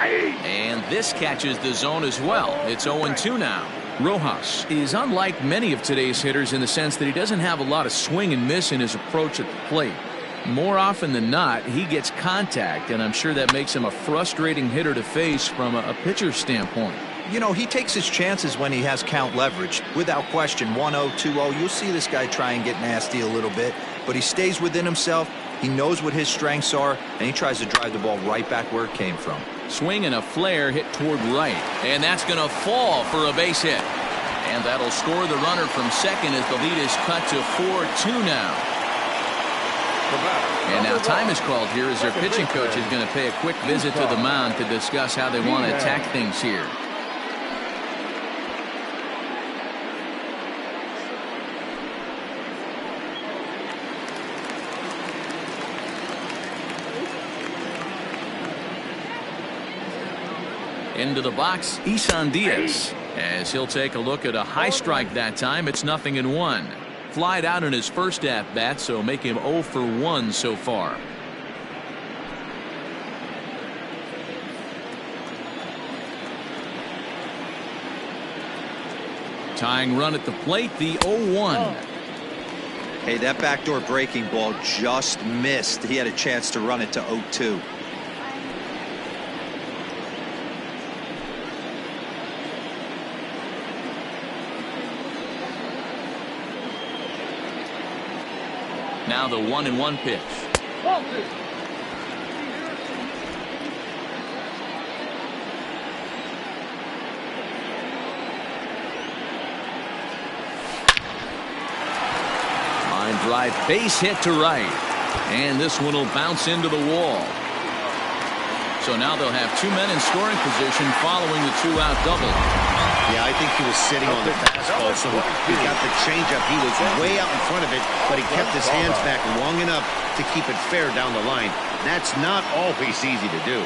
Speaker 1: And this catches the zone as well. It's 0-2 now. Rojas is unlike many of today's hitters in the sense that he doesn't have a lot of swing and miss in his approach at the plate. More often than not, he gets contact, and I'm sure that makes him a frustrating hitter to face from a pitcher's standpoint.
Speaker 4: You know, he takes his chances when he has count leverage. Without question, 1-0, 2-0, you'll see this guy try and get nasty a little bit, but he stays within himself. He knows what his strengths are, and he tries to drive the ball right back where it came from.
Speaker 1: Swing and a flare hit toward right, and that's going to fall for a base hit. And that'll score the runner from second as the lead is cut to 4-2 now. And now time is called here as their pitching coach is going to pay a quick visit to the mound to discuss how they want to attack things here. Into the box, Isan Diaz. As he'll take a look at a high strike that time, it's 0-1. Flied out in his first at-bat, so make him 0 for 1 so far. Tying run at the plate, the 0-1.
Speaker 4: Hey, that backdoor breaking ball just missed. He had a chance to run it to 0-2.
Speaker 1: Now the 1-1 pitch. Line drive, base hit to right. And this one will bounce into the wall. So now they'll have 2 men in scoring position following the 2-out double.
Speaker 2: Yeah, I think he was sitting on the fastball, so he got the changeup. He was way out in front of it, but he kept his hands back long enough to keep it fair down the line. That's not always easy to do.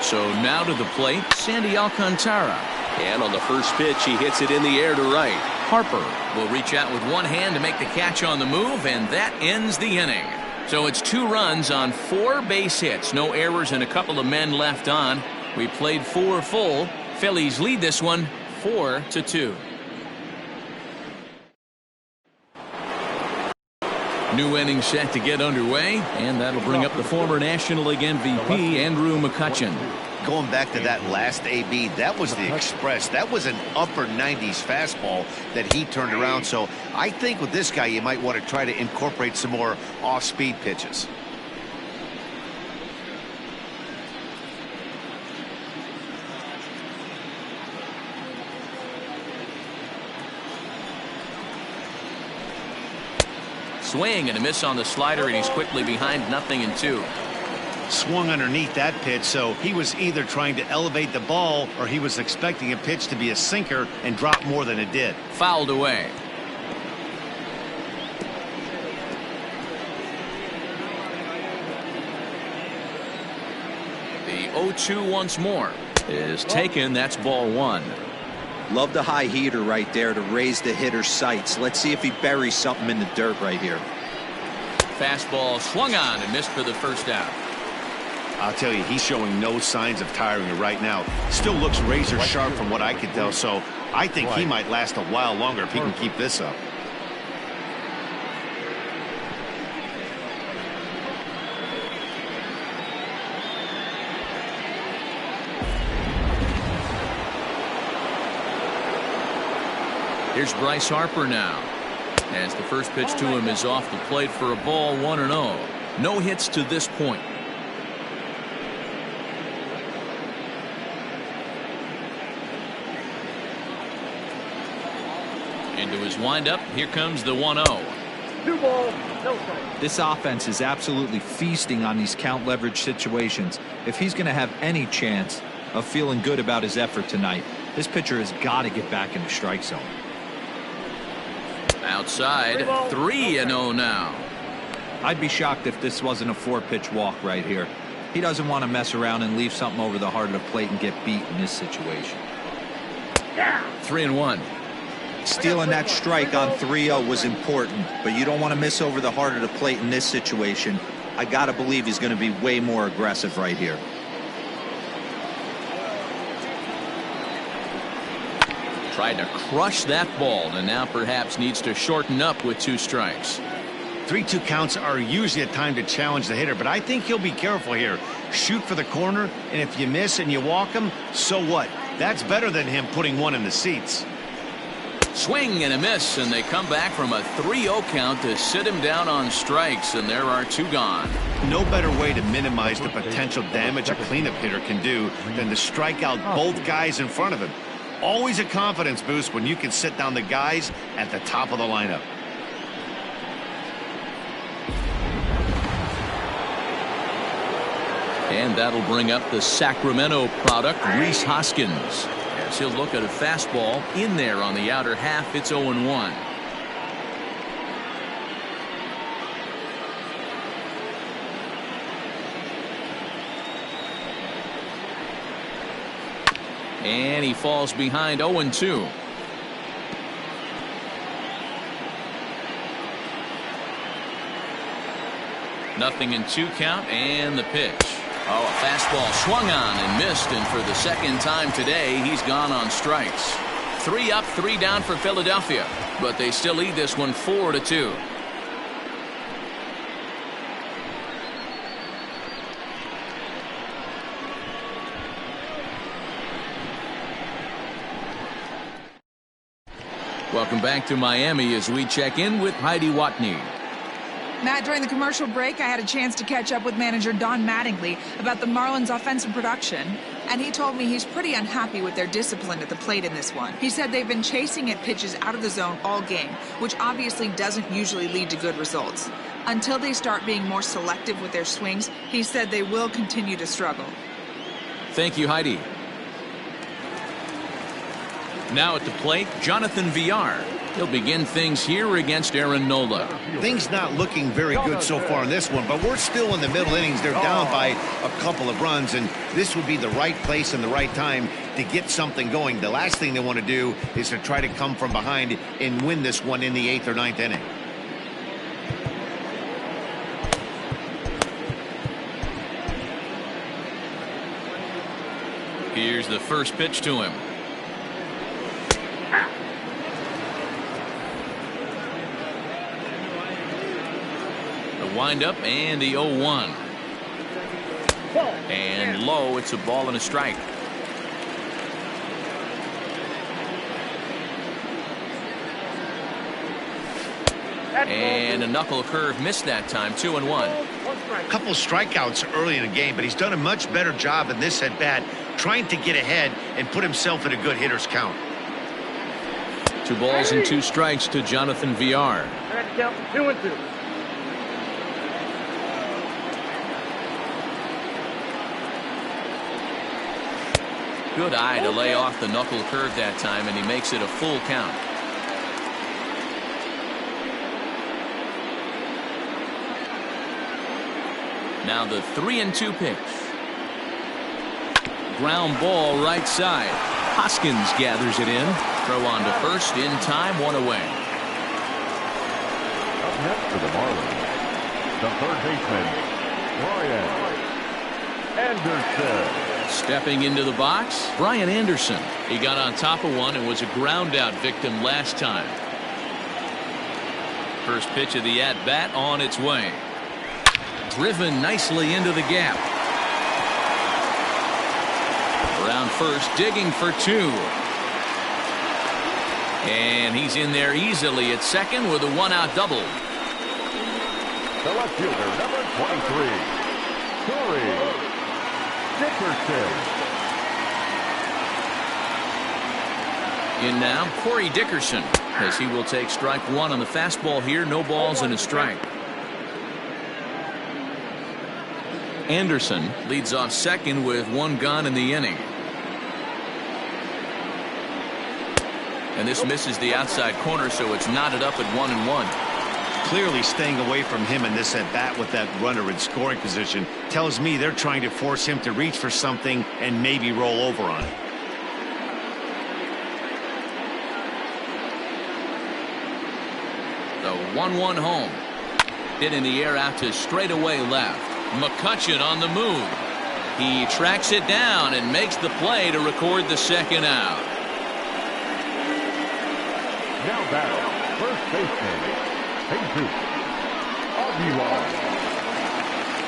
Speaker 1: So now to the plate, Sandy Alcantara. And on the first pitch, he hits it in the air to right. Harper will reach out with one hand to make the catch on the move, and that ends the inning. So it's 2 runs on 4 base hits. No errors and a couple of men left on. We played 4 full. Phillies lead this one 4-2. New inning set to get underway, and that'll bring up the former National League MVP, Andrew McCutchen.
Speaker 2: Going back to that last AB, that was the express. That was an upper 90s fastball that he turned around. So I think with this guy, you might want to try to incorporate some more off-speed pitches.
Speaker 1: Swing and a miss on the slider, and he's quickly behind 0-2.
Speaker 2: Swung underneath that pitch, so he was either trying to elevate the ball or he was expecting a pitch to be a sinker and drop more than it did.
Speaker 1: Fouled away. The 0-2 once more is taken. That's ball 1.
Speaker 4: Love the high heater right there to raise the hitter's sights. Let's see if he buries something in the dirt right here.
Speaker 1: Fastball swung on and missed for the first out.
Speaker 2: I'll tell you, he's showing no signs of tiring right now. Still looks razor sharp from what I can tell, so I think he might last a while longer if he can keep this up.
Speaker 1: Here's Bryce Harper now, as the first pitch to him is off the plate for a ball, 1-0. No hits to this point. Into his windup, here comes the 1-0.
Speaker 3: 2 balls, no strikes.
Speaker 4: This offense is absolutely feasting on these count leverage situations. If he's going to have any chance of feeling good about his effort tonight, this pitcher has got to get back in the strike zone.
Speaker 1: Outside, 3-0 now.
Speaker 4: I'd be shocked if this wasn't a 4-pitch walk right here. He doesn't want to mess around and leave something over the heart of the plate and get beat in this situation.
Speaker 1: 3-1.
Speaker 4: Stealing that strike on 3-0 was important, but you don't want to miss over the heart of the plate in this situation. I got to believe he's going to be way more aggressive right here.
Speaker 1: Tried to crush that ball, and now perhaps needs to shorten up with 2 strikes.
Speaker 2: 3-2 counts are usually a time to challenge the hitter, but I think he'll be careful here. Shoot for the corner, and if you miss and you walk him, so what? That's better than him putting one in the seats.
Speaker 1: Swing and a miss, and they come back from a 3-0 count to sit him down on strikes, and there are 2 gone.
Speaker 2: No better way to minimize the potential damage a cleanup hitter can do than to strike out both guys in front of him. Always a confidence boost when you can sit down the guys at the top of the lineup.
Speaker 1: And that'll bring up the Sacramento product, Rhys Hoskins. As he'll look at a fastball in there on the outer half, it's 0-1. And he falls behind 0-2. Nothing in 2 count, and the pitch. Oh, a fastball swung on and missed, and for the second time today, he's gone on strikes. 3 up, 3 down for Philadelphia, but they still lead this one 4-2. Welcome back to Miami as we check in with Heidi Watney.
Speaker 5: Matt, during the commercial break, I had a chance to catch up with manager Don Mattingly about the Marlins' offensive production, and he told me he's pretty unhappy with their discipline at the plate in this one. He said they've been chasing at pitches out of the zone all game, which obviously doesn't usually lead to good results. Until they start being more selective with their swings, he said they will continue to struggle.
Speaker 1: Thank you, Heidi. Now at the plate, Jonathan Villar. He'll begin things here against Aaron Nola.
Speaker 2: Things not looking very good so far in this one, but we're still in the middle innings. They're down by a couple of runs, and this would be the right place and the right time to get something going. The last thing they want to do is to try to come from behind and win this one in the 8th or 9th inning.
Speaker 1: Here's the first pitch to him. Wind up and the 0-1. And low, it's a ball and a strike. And a knuckle curve missed that time. 2-1.
Speaker 2: A couple strikeouts early in the game, but he's done a much better job in this at bat trying to get ahead and put himself in a good hitter's count.
Speaker 1: 2 balls and 2 strikes to Jonathan Villar.
Speaker 3: 2-2.
Speaker 1: Good eye to lay off the knuckle curve that time, and he makes it a full count. Now the 3-2 pitch. Ground ball right side. Hoskins gathers it in. Throw on to first in time, 1 away.
Speaker 3: Up next for the Marlins, the third baseman, Brian Anderson.
Speaker 1: Stepping into the box, Brian Anderson. He got on top of one and was a ground out victim last time. First pitch of the at-bat on its way. Driven nicely into the gap. Around first, digging for 2. And he's in there easily at second with a 1-out double.
Speaker 3: The left fielder, number 23, Corey Dickerson.
Speaker 1: In now, Corey Dickerson, as he will take strike 1 on the fastball here. No balls and a strike. Anderson leads off second with 1 gone in the inning. And this misses the outside corner, so it's knotted up at 1-1.
Speaker 2: Clearly staying away from him in this at bat with that runner in scoring position tells me they're trying to force him to reach for something and maybe roll over on it.
Speaker 1: The 1-1 home. Hit in the air out to straightaway left. McCutchen on the move. He tracks it down and makes the play to record the second out.
Speaker 3: Now batting, first baseman, Jesus Aguilar.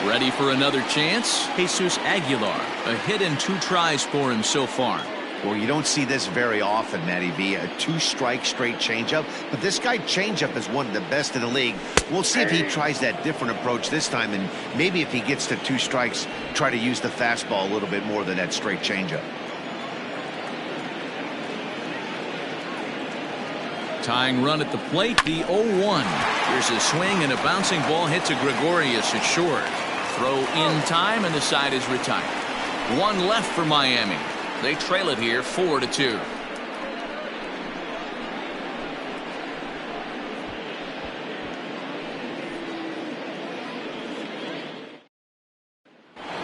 Speaker 1: Ready for another chance? Jesus Aguilar. A hit and 2 tries for him so far.
Speaker 2: Well, you don't see this very often, Matty V. A 2-strike straight changeup. But this guy changeup is one of the best in the league. We'll see if he tries that different approach this time. And maybe if he gets to 2 strikes, try to use the fastball a little bit more than that straight changeup.
Speaker 1: Tying run at the plate, the 0-1. Here's a swing and a bouncing ball hit to Gregorius at short. Throw in time and the side is retired. 1 left for Miami. They trail it here 4-2.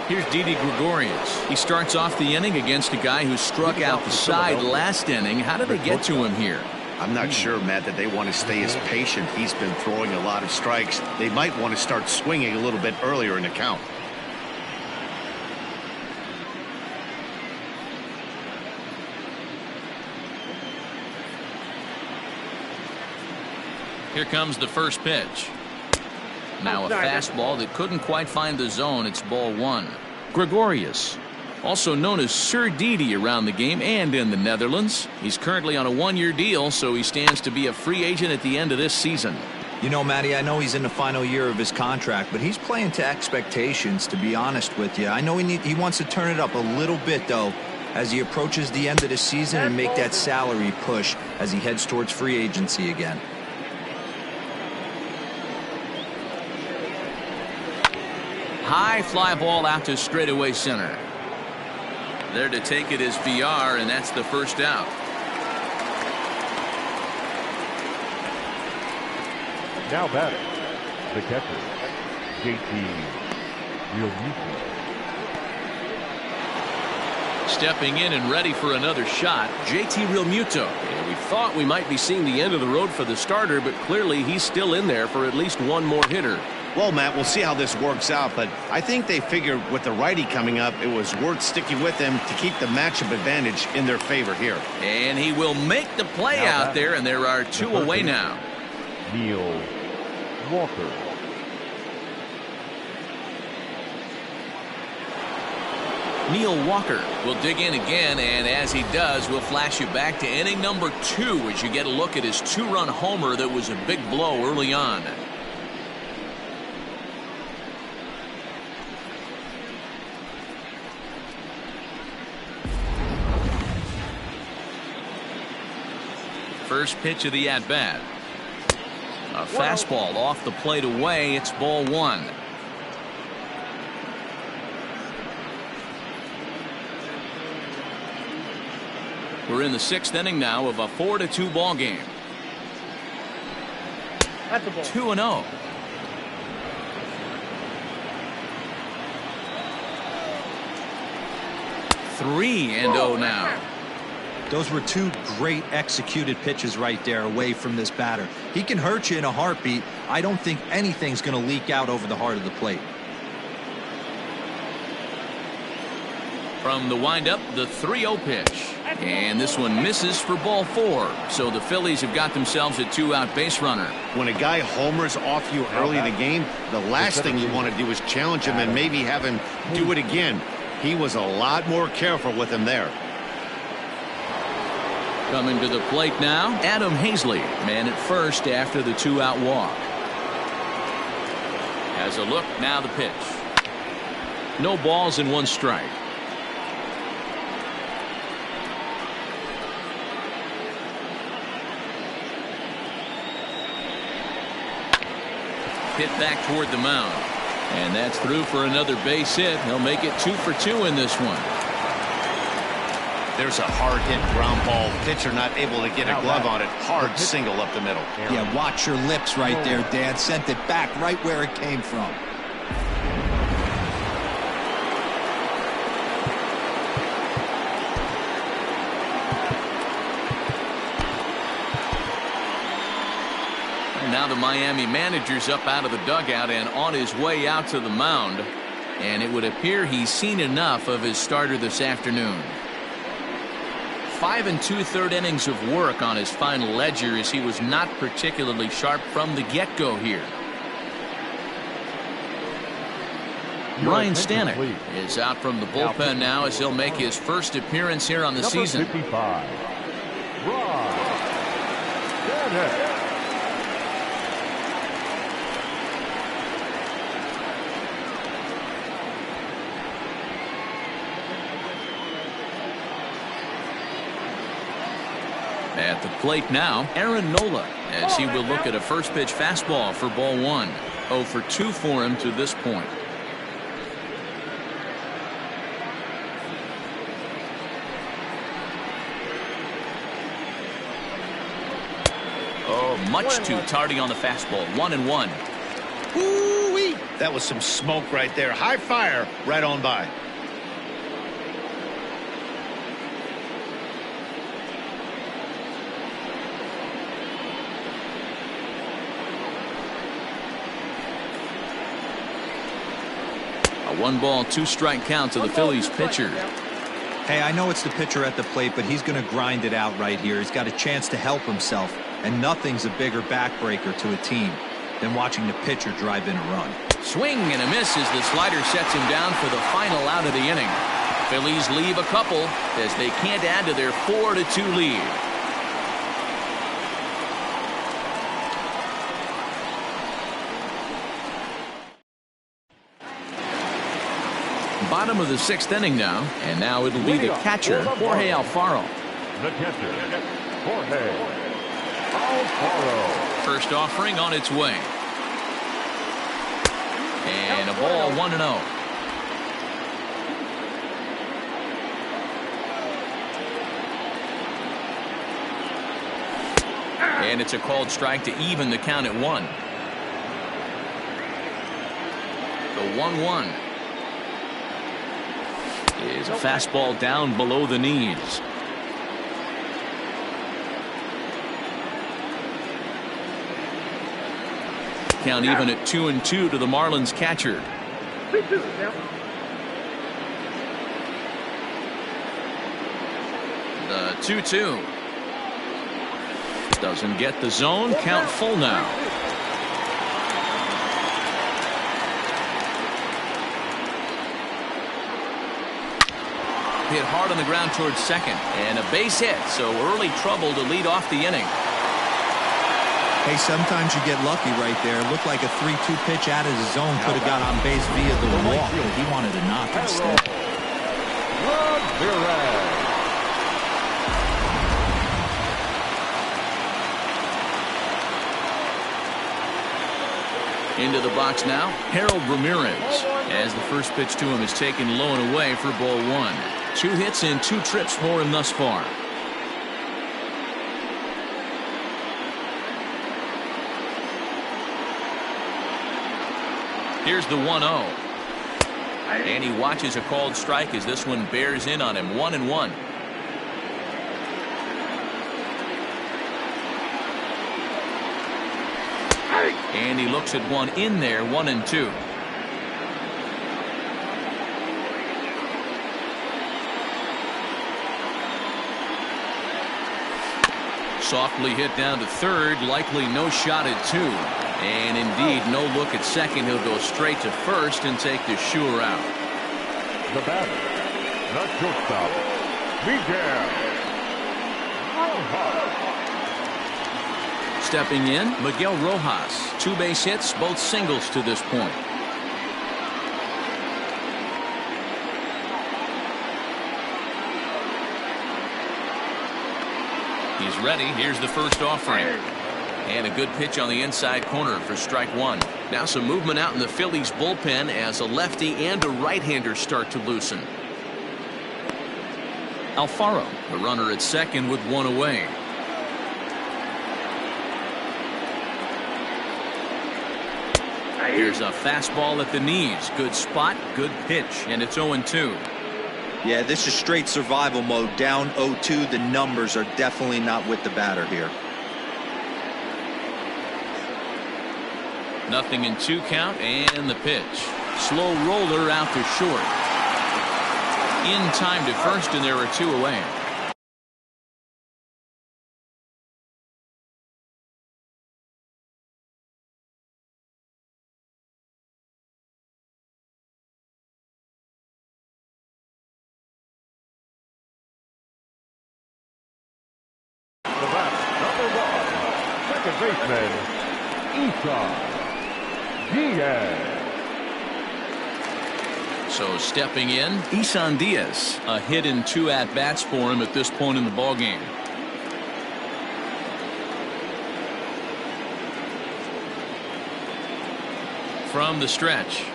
Speaker 1: Here's Didi Gregorius. He starts off the inning against a guy who struck out the side last inning. How did they get to him here?
Speaker 2: I'm not sure, Matt, that they want to stay as patient. He's been throwing a lot of strikes. They might want to start swinging a little bit earlier in the count.
Speaker 1: Here comes the first pitch. Now a fastball that couldn't quite find the zone. It's ball one. Gregorius, also known as Sir Didi around the game and in the Netherlands. He's currently on a one-year deal, so he stands to be a free agent at the end of this season.
Speaker 4: You know, Matty, I know he's in the final year of his contract, but he's playing to expectations, to be honest with you. I know he wants to turn it up a little bit, though, as he approaches the end of the season and make that salary push as he heads towards free agency again.
Speaker 1: High fly ball out to straightaway center. There to take it is VR, and that's the first out.
Speaker 3: Now batting, the catcher, JT Realmuto.
Speaker 1: Stepping in and ready for another shot, JT Realmuto.
Speaker 6: Yeah, we thought we might be seeing the end of the road for the starter, but clearly he's still in there for at least one more hitter.
Speaker 2: Well, Matt, we'll see how this works out, but I think they figured with the righty coming up, it was worth sticking with him to keep the matchup advantage in their favor here.
Speaker 1: And he will make the play out there, and there are two away now.
Speaker 3: Neil Walker.
Speaker 1: Neil Walker will dig in again, and as he does, we'll flash you back to inning number 2 as you get a look at his 2-run homer that was a big blow early on. First pitch of the at-bat. A fastball off the plate away. It's ball one. We're in the 6th inning now of a 4-2 ball game. 2-0. Three and 0 now.
Speaker 4: Those were two great executed pitches right there away from this batter. He can hurt you in a heartbeat. I don't think anything's going to leak out over the heart of the plate.
Speaker 1: From the windup, the 3-0 pitch. And this one misses for ball 4. So the Phillies have got themselves a 2-out base runner.
Speaker 2: When a guy homers off you early in the game, the last thing you want to do is challenge him and maybe have him do it again. He was a lot more careful with him there.
Speaker 1: Coming to the plate now, Adam Hazley, man at first after the 2-out walk. Has a look, now the pitch. No balls and 1 strike. Hit back toward the mound. And that's through for another base hit. He'll make it 2 for 2 in this one.
Speaker 2: There's a hard hit ground ball. Pitcher not able to get a glove on it. Hard single up the middle.
Speaker 4: Yeah, watch your lips right there, Dad. Sent it back right where it came from.
Speaker 1: And now the Miami manager's up out of the dugout and on his way out to the mound. And it would appear he's seen enough of his starter this afternoon. 5 2/3 innings of work on his final ledger as he was not particularly sharp from the get-go here. Ryan Stanek is out from the bullpen now as he'll make his first appearance here on the season.
Speaker 3: 55. Ryan Stanek.
Speaker 1: At the plate now, Aaron Nola, as he will look at a first pitch fastball for ball 1. 0 for 2 for him to this point. Oh, much too tardy on the fastball. 1-1.
Speaker 4: Ooh-wee.
Speaker 2: That was some smoke right there. High fire right on by.
Speaker 1: A 1-ball, 2-strike count to the Phillies pitcher.
Speaker 4: Hey, I know it's the pitcher at the plate, but he's going to grind it out right here. He's got a chance to help himself, and nothing's a bigger backbreaker to a team than watching the pitcher drive in a run.
Speaker 1: Swing and a miss as the slider sets him down for the final out of the inning. Phillies leave a couple as they can't add to their 4-2 lead. Bottom of the 6th inning now, and now it'll be the catcher, Jorge Alfaro.
Speaker 3: The catcher, Jorge Alfaro.
Speaker 1: First offering on its way. And a ball 1-0. And it's a called strike to even the count at 1. The 1-1 is a fastball down below the knees. Count even at 2-2 to the Marlins catcher. The 2-2 doesn't get the zone. Count full now. Hit hard on the ground towards second, and a base hit, so early trouble to lead off the inning.
Speaker 4: Hey, sometimes you get lucky right there. Looked like a 3-2 pitch out of the zone. Could have got on base via the walk, but he wanted to knock instead.
Speaker 1: Into the box now, Harold Ramirez, as the first pitch to him is taken low and away for ball 1. 2 hits and 2 trips for him thus far. Here's the 1-0. And he watches a called strike as this one bears in on him. 1-1. And he looks at one in there. 1-2. Softly hit down to third. Likely no shot at 2. And indeed, no look at second. He'll go straight to first and take the sure out.
Speaker 3: The batter, the shortstop, Miguel.
Speaker 1: Stepping in, Miguel Rojas. 2 base hits, both singles to this point. He's ready. Here's the first offering. And a good pitch on the inside corner for strike 1. Now some movement out in the Phillies bullpen as a lefty and a right-hander start to loosen. Alfaro, the runner at second with 1 away. Here's a fastball at the knees. Good spot, good pitch, and it's 0-2.
Speaker 4: Yeah, this is straight survival mode. Down 0-2. The numbers are definitely not with the batter here.
Speaker 1: Nothing in 2 count, and the pitch. Slow roller out to short. In time to first, and there are 2 away.
Speaker 3: The batter, number 1, second baseman, Diaz.
Speaker 1: So stepping in, Isan Diaz. A hit and 2 at-bats for him at this point in the ballgame. From the stretch.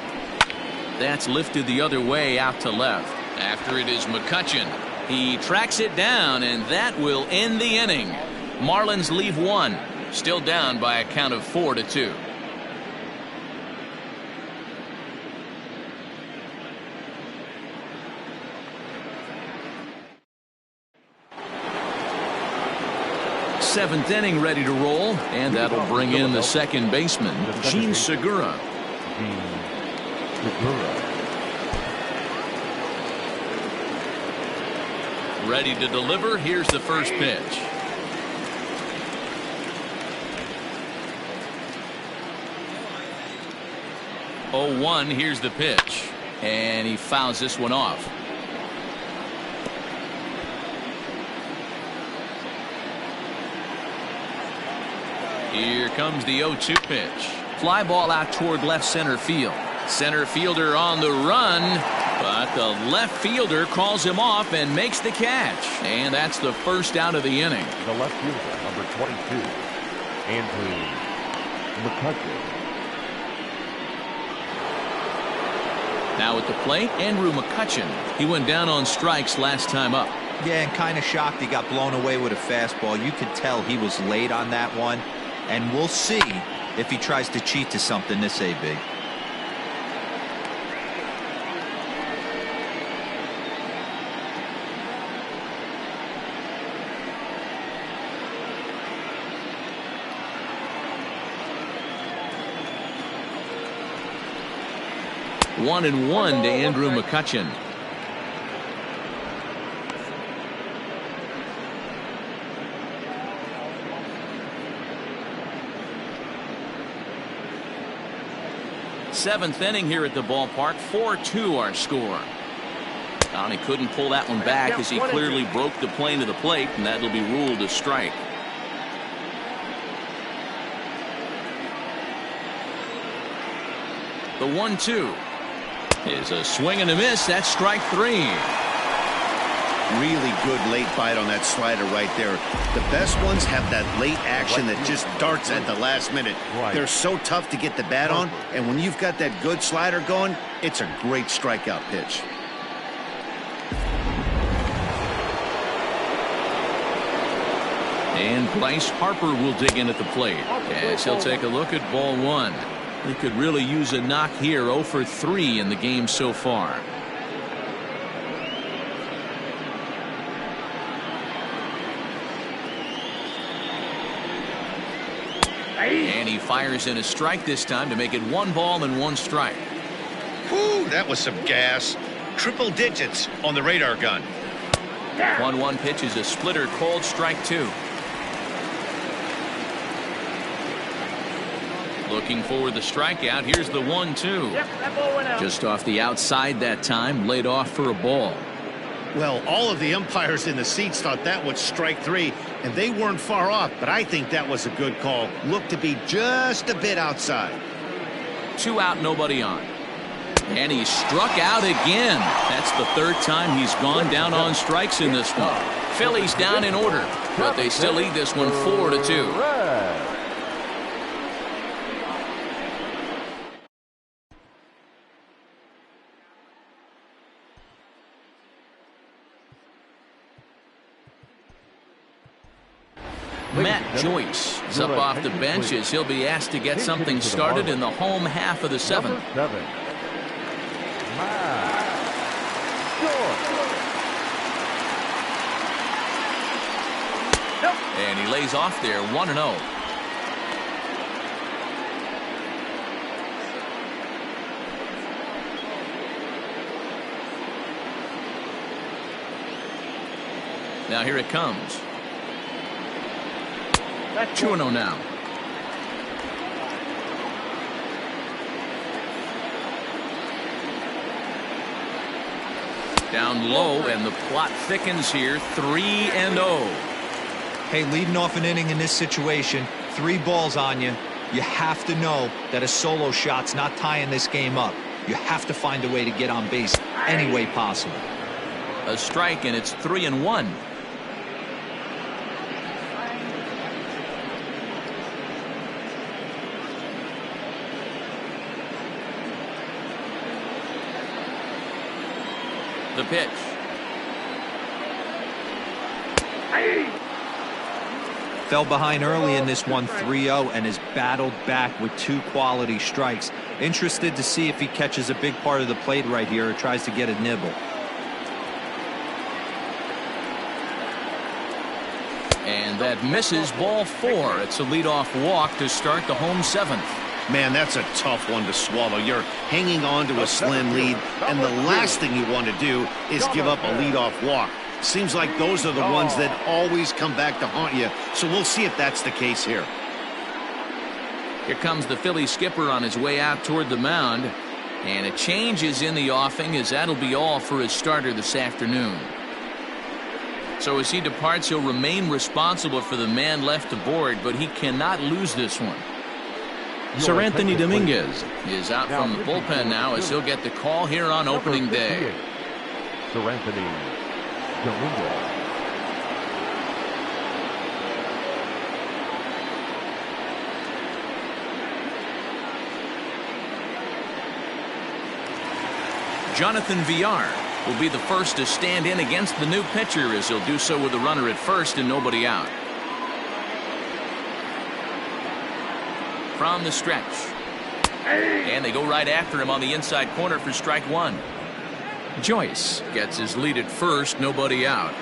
Speaker 1: That's lifted the other way out to left. After it is McCutchen. He tracks it down, and that will end the inning. Marlins leave 1. Still down by a count of 4-2. seventh inning ready to roll, and that'll bring in the second baseman, Gene Segura. Ready to deliver. Here's the first pitch. Oh, 1. Here's the pitch, and he fouls this one off. Here comes the 0-2 pitch. Fly ball out toward left center field. Center fielder on the run, but the left fielder calls him off and makes the catch. And that's the first out of the inning.
Speaker 3: The left fielder, number 22, Andrew McCutcheon.
Speaker 1: Now at the plate, Andrew McCutcheon. He went down on strikes last time up.
Speaker 4: Yeah, and kind of shocked he got blown away with a fastball. You could tell he was late on that one. And we'll see if he tries to cheat to something this AB.
Speaker 1: One and one to Andrew McCutcheon. Seventh inning here at the ballpark. 4-2 our score. And he couldn't pull that one back as he clearly broke the plane of the plate, and that'll be ruled a strike. The 1-2 is a swing and a miss. That's strike 3.
Speaker 2: Really good late bite on that slider right there. The best ones have that late action that just darts at the last minute. They're so tough to get the bat on, and when you've got that good slider going, it's a great strikeout pitch.
Speaker 1: And Bryce Harper will dig in at the plate as he'll take a look at ball 1. He could really use a knock here. 0 for 3 in the game so far. And he fires in a strike this time to make it 1 ball and 1 strike.
Speaker 2: Whew, that was some gas. Triple digits on the radar gun.
Speaker 1: 1-1 pitch is a splitter, called strike 2. Looking for the strikeout. Here's the 1-2. Just off the outside that time, laid off for a ball.
Speaker 2: Well, all of the umpires in the seats thought that was strike 3, and they weren't far off, but I think that was a good call. Looked to be just a bit outside.
Speaker 1: 2 out, nobody on. And he struck out again. That's the 3rd time he's gone down on strikes in this one. Phillies down in order, but they still lead this one 4-2. Matt Joyce is up off the bench as he'll be asked to get something started in the home half of the 7th. And he lays off there, 1-0. Now here it comes. 2-0 now. Down low, and the plot thickens here. 3-0.
Speaker 4: Hey, leading off an inning in this situation, 3 balls on you. You have to know that a solo shot's not tying this game up. You have to find a way to get on base any way possible.
Speaker 1: A strike, and it's 3-1. The pitch.
Speaker 4: Fell behind early in this one, 3-0, and has battled back with 2 quality strikes. Interested to see if he catches a big part of the plate right here or tries to get a nibble.
Speaker 1: And And that misses ball 4. It's a leadoff walk to start the home 7th.
Speaker 2: Man, that's a tough one to swallow. You're hanging on to a slim lead, and the last thing you want to do is give up a leadoff walk. Seems like those are the ones that always come back to haunt you, so we'll see if that's the case here.
Speaker 1: Here comes the Philly skipper on his way out toward the mound, and a change is in the offing, as that'll be all for his starter this afternoon. So as he departs, he'll remain responsible for the man left aboard, but he cannot lose this one. Sir Anthony Dominguez is out from the bullpen now, as he'll get the call here on opening day.
Speaker 3: Sir Anthony Dominguez.
Speaker 1: Jonathan Villar will be the first to stand in against the new pitcher, as he'll do so with a runner at first and nobody out. From the stretch. And they go right after him on the inside corner for strike 1. Joyce gets his lead at first, nobody out.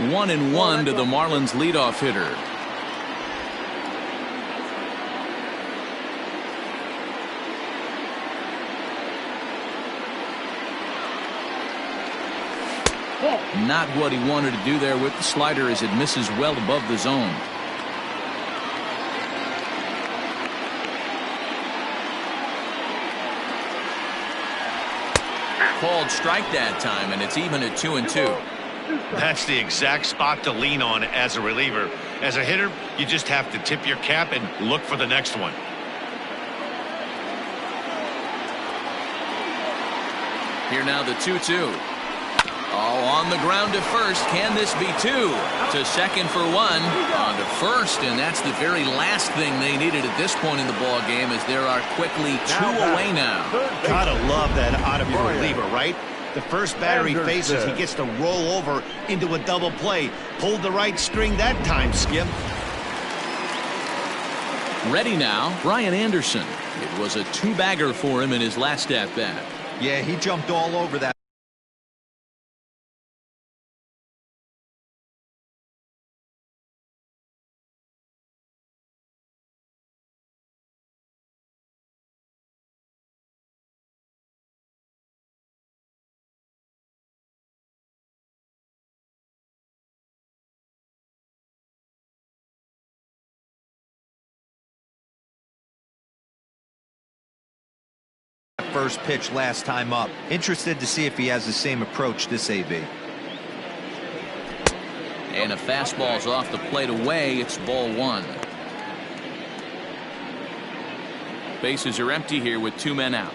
Speaker 1: 1-1 to the Marlins leadoff hitter. Not what he wanted to do there with the slider, as it misses well above the zone. Called strike that time, and it's even at 2-2.
Speaker 2: That's the exact spot to lean on as a reliever. As a hitter, you just have to tip your cap and look for the next one.
Speaker 1: Here now the 2-2. Oh, on the ground to first. Can this be 2? To second for 1. On to first, and that's the very last thing they needed at this point in the ball game, as there are quickly 2 away now.
Speaker 2: Gotta love that out of your reliever, right? The first batter he faces, he gets to roll over into a double play. Pulled the right string that time, Skip.
Speaker 1: Ready now, Brian Anderson. It was a 2-bagger for him in his last at-bat.
Speaker 4: Yeah, he jumped all over that. First pitch last time up. Interested to see if he has the same approach this AB.
Speaker 1: And a fastball's off the plate away. It's ball 1. Bases are empty here with 2 men out.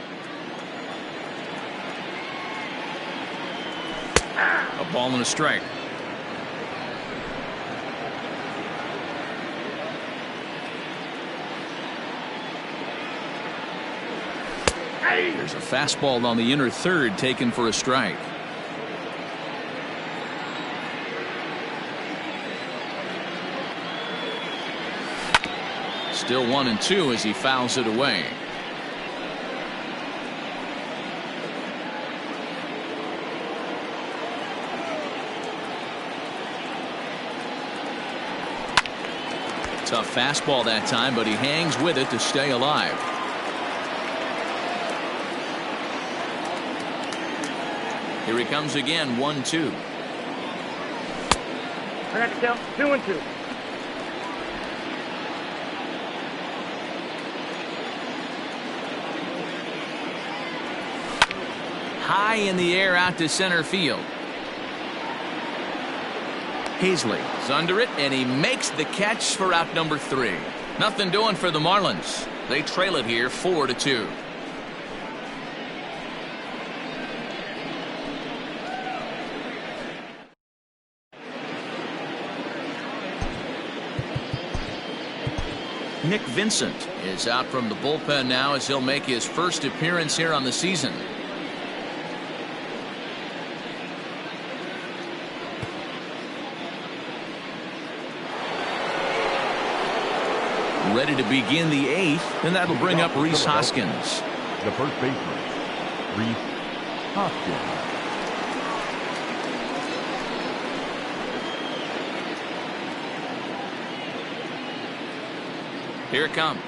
Speaker 1: A ball and a strike. There's a fastball on the inner third, taken for a strike. Still 1-2 as he fouls it away. Tough fastball that time, but he hangs with it to stay alive. Here he comes again, 1-2.
Speaker 7: I got to count 2-2.
Speaker 1: High in the air out to center field. Hazley is under it, and he makes the catch for out number 3. Nothing doing for the Marlins. They trail it here 4-2. Nick Vincent is out from the bullpen now, as he'll make his first appearance here on the season. Ready to begin the 8th, and that'll bring up Rhys Hoskins.
Speaker 3: The first baseman, Rhys Hoskins.
Speaker 1: Here it comes.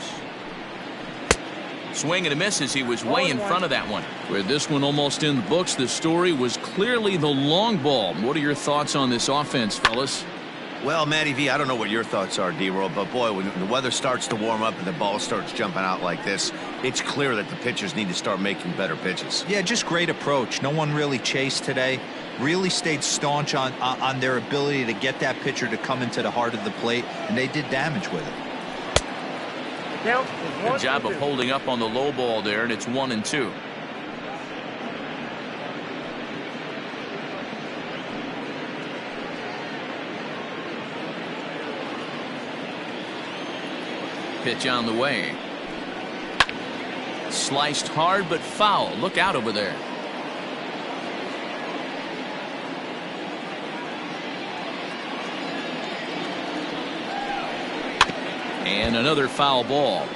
Speaker 1: Swing and a miss as he was way in front of that one. With this one almost in the books, the story was clearly the long ball. What are your thoughts on this offense, fellas?
Speaker 2: Well, Matty V, I don't know what your thoughts are, D-Roll, but boy, when the weather starts to warm up and the ball starts jumping out like this, it's clear that the pitchers need to start making better pitches.
Speaker 4: Yeah, just great approach. No one really chased today. Really stayed staunch on their ability to get that pitcher to come into the heart of the plate, and they did damage with it.
Speaker 1: Good job of holding up on the low ball there, and it's 1-2. Pitch on the way. Sliced hard but foul. Look out over there. And another foul ball.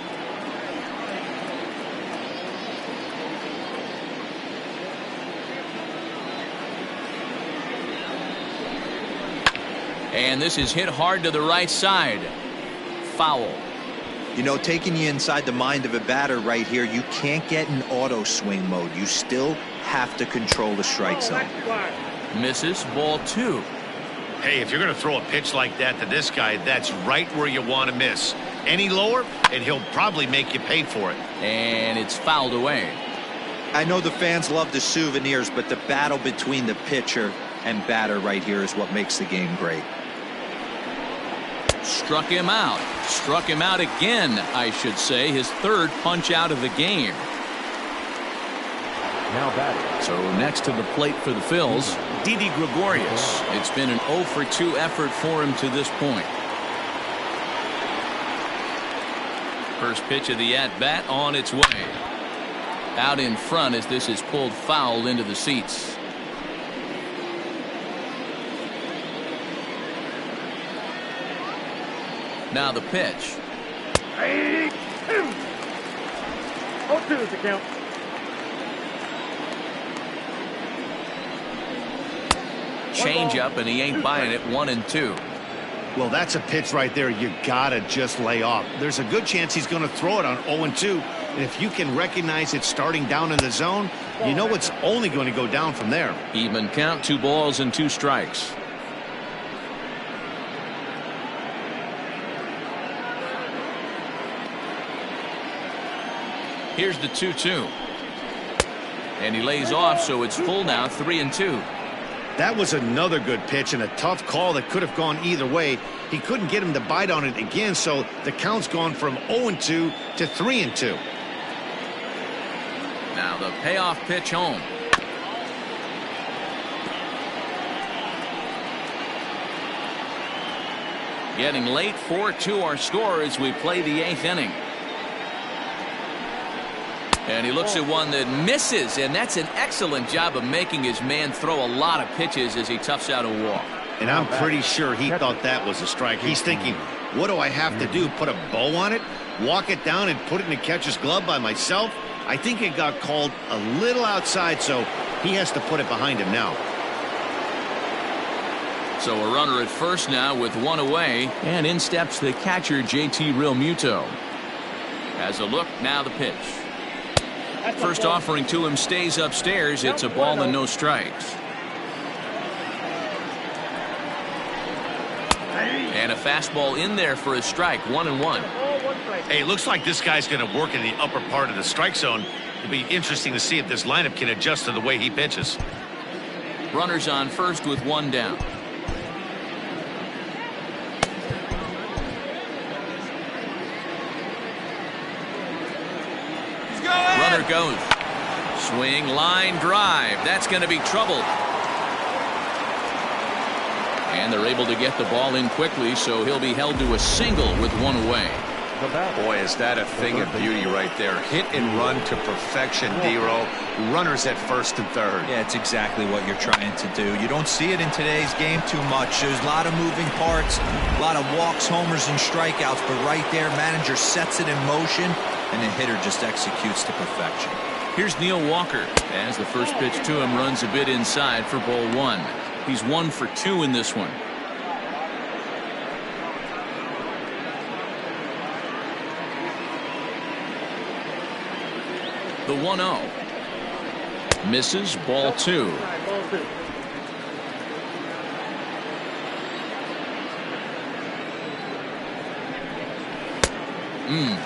Speaker 1: And this is hit hard to the right side. Foul.
Speaker 4: You know, taking you inside the mind of a batter right here, you can't get in auto swing mode. You still have to control the strike zone.
Speaker 1: Misses, ball 2.
Speaker 2: Hey, if you're going to throw a pitch like that to this guy, that's right where you want to miss. Any lower, and he'll probably make you pay for it.
Speaker 1: And it's fouled away.
Speaker 4: I know the fans love the souvenirs, but the battle between the pitcher and batter right here is what makes the game great.
Speaker 1: Struck him out. Struck him out again, I should say. His third punch out of the game.
Speaker 3: Now batting.
Speaker 1: So next to the plate for the Phils, Didi Gregorius. It's been an 0 for 2 effort for him to this point. First pitch of the at-bat on its way. Out in front as this is pulled foul into the seats. Now the pitch.
Speaker 7: 0-2 is the count.
Speaker 1: Change up, and he ain't buying it. 1-2.
Speaker 2: Well, that's a pitch right there you gotta just lay off. There's a good chance he's going to throw it on 0-2, and if you can recognize it starting down in the zone, you know it's only going to go down from there.
Speaker 1: Even count, 2 balls and 2 strikes. Here's the 2-2. And he lays off, so it's full now, 3-2.
Speaker 2: That was another good pitch and a tough call that could have gone either way. He couldn't get him to bite on it again, so the count's gone from 0-2 to 3-2.
Speaker 1: Now the payoff pitch home. Getting late, 4-2 our score as we play the 8th inning. And he looks at one that misses, and that's an excellent job of making his man throw a lot of pitches as he toughs out a walk.
Speaker 2: And I'm pretty sure he thought that was a strike. He's thinking, what do I have to do? Put a bow on it? Walk it down and put it in the catcher's glove by myself? I think it got called a little outside, so he has to put it behind him now.
Speaker 1: So a runner at first now with 1 away, and in steps the catcher, JT Realmuto. Has a look, now the pitch. First offering to him stays upstairs. It's a ball and no strikes. And a fastball in there for a strike. 1-1.
Speaker 2: Hey, looks like this guy's going to work in the upper part of the strike zone. It'll be interesting to see if this lineup can adjust to the way he pitches.
Speaker 1: Runners on first with 1 down. Runner goes. Swing, line, drive. That's going to be trouble. And they're able to get the ball in quickly, so he'll be held to a single with 1 away.
Speaker 2: Boy, is that a thing of beauty right there. Hit and run to perfection, D-Roll. Runners at first and third.
Speaker 4: Yeah, it's exactly what you're trying to do. You don't see it in today's game too much. There's a lot of moving parts, a lot of walks, homers, and strikeouts, but right there, manager sets it in motion, and the hitter just executes to perfection.
Speaker 1: Here's Neil Walker as the first pitch to him runs a bit inside for ball 1. He's 1 for 2 in this one. The 1-0. Misses, ball 2.
Speaker 7: Ball 2.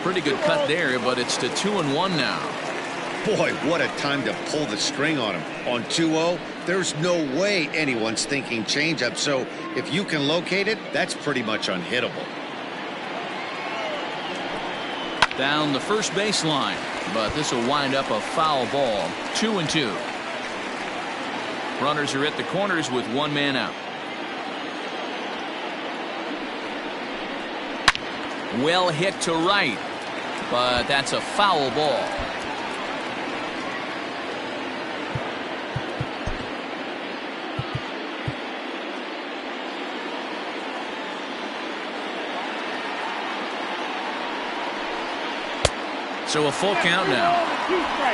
Speaker 1: Pretty good cut there, but it's to 2-1 now.
Speaker 2: Boy, what a time to pull the string on him. On 2-0, there's no way anyone's thinking changeup, so if you can locate it, that's pretty much unhittable.
Speaker 1: Down the first baseline, but this will wind up a foul ball. 2-2. Runners are at the corners with one man out. Well hit to right, but that's a foul ball. So a full count now.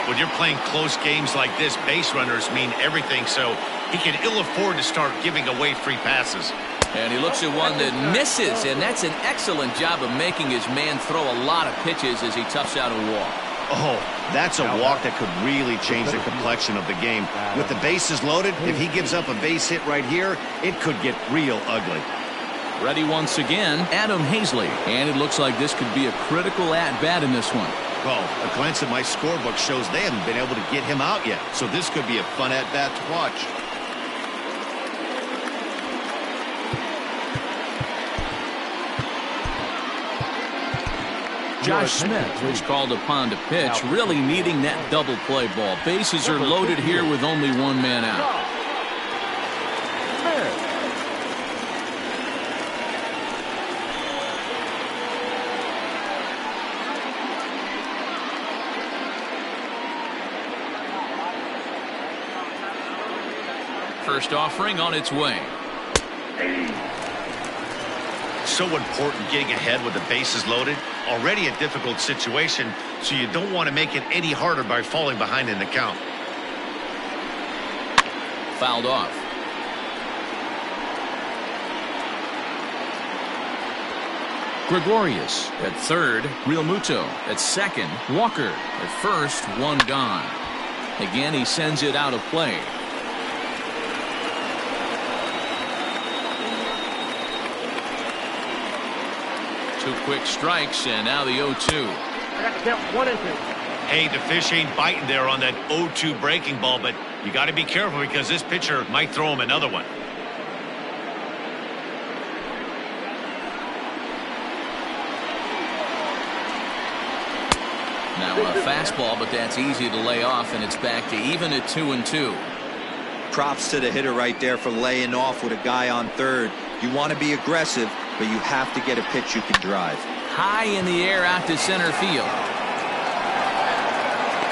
Speaker 2: When you're playing close games like this, base runners mean everything, so he can ill afford to start giving away free passes.
Speaker 1: And he looks at one that misses, and that's an excellent job of making his man throw a lot of pitches as he toughs out a walk.
Speaker 2: Oh, that's a walk that could really change the complexion of the game. With the bases loaded, if he gives up a base hit right here, it could get real ugly.
Speaker 1: Ready once again, Adam Hazley. And it looks like this could be a critical at-bat in this one.
Speaker 2: Well, a glance at my scorebook shows they haven't been able to get him out yet, so this could be a fun at-bat to watch.
Speaker 1: Josh Smith was called upon to pitch, really needing that double play ball. Bases are loaded here with only one man out. First offering on its way.
Speaker 2: So important getting ahead with the bases loaded. Already a difficult situation, so you don't want to make it any harder by falling behind in the count.
Speaker 1: Fouled off. Gregorius at third. Real Muto at second. Walker at first. One gone. Again, he sends it out of play. Two quick strikes, and now the 0-2.
Speaker 7: I got to count 1 and 2.
Speaker 2: Hey, the fish ain't biting there on that 0-2 breaking ball, but you got to be careful because this pitcher might throw him another one.
Speaker 1: Now a fastball, but that's easy to lay off, and it's back to even at 2-2.
Speaker 4: Props to the hitter right there for laying off with a guy on third. You want to be aggressive, but you have to get a pitch you can drive.
Speaker 1: High in the air out to center field.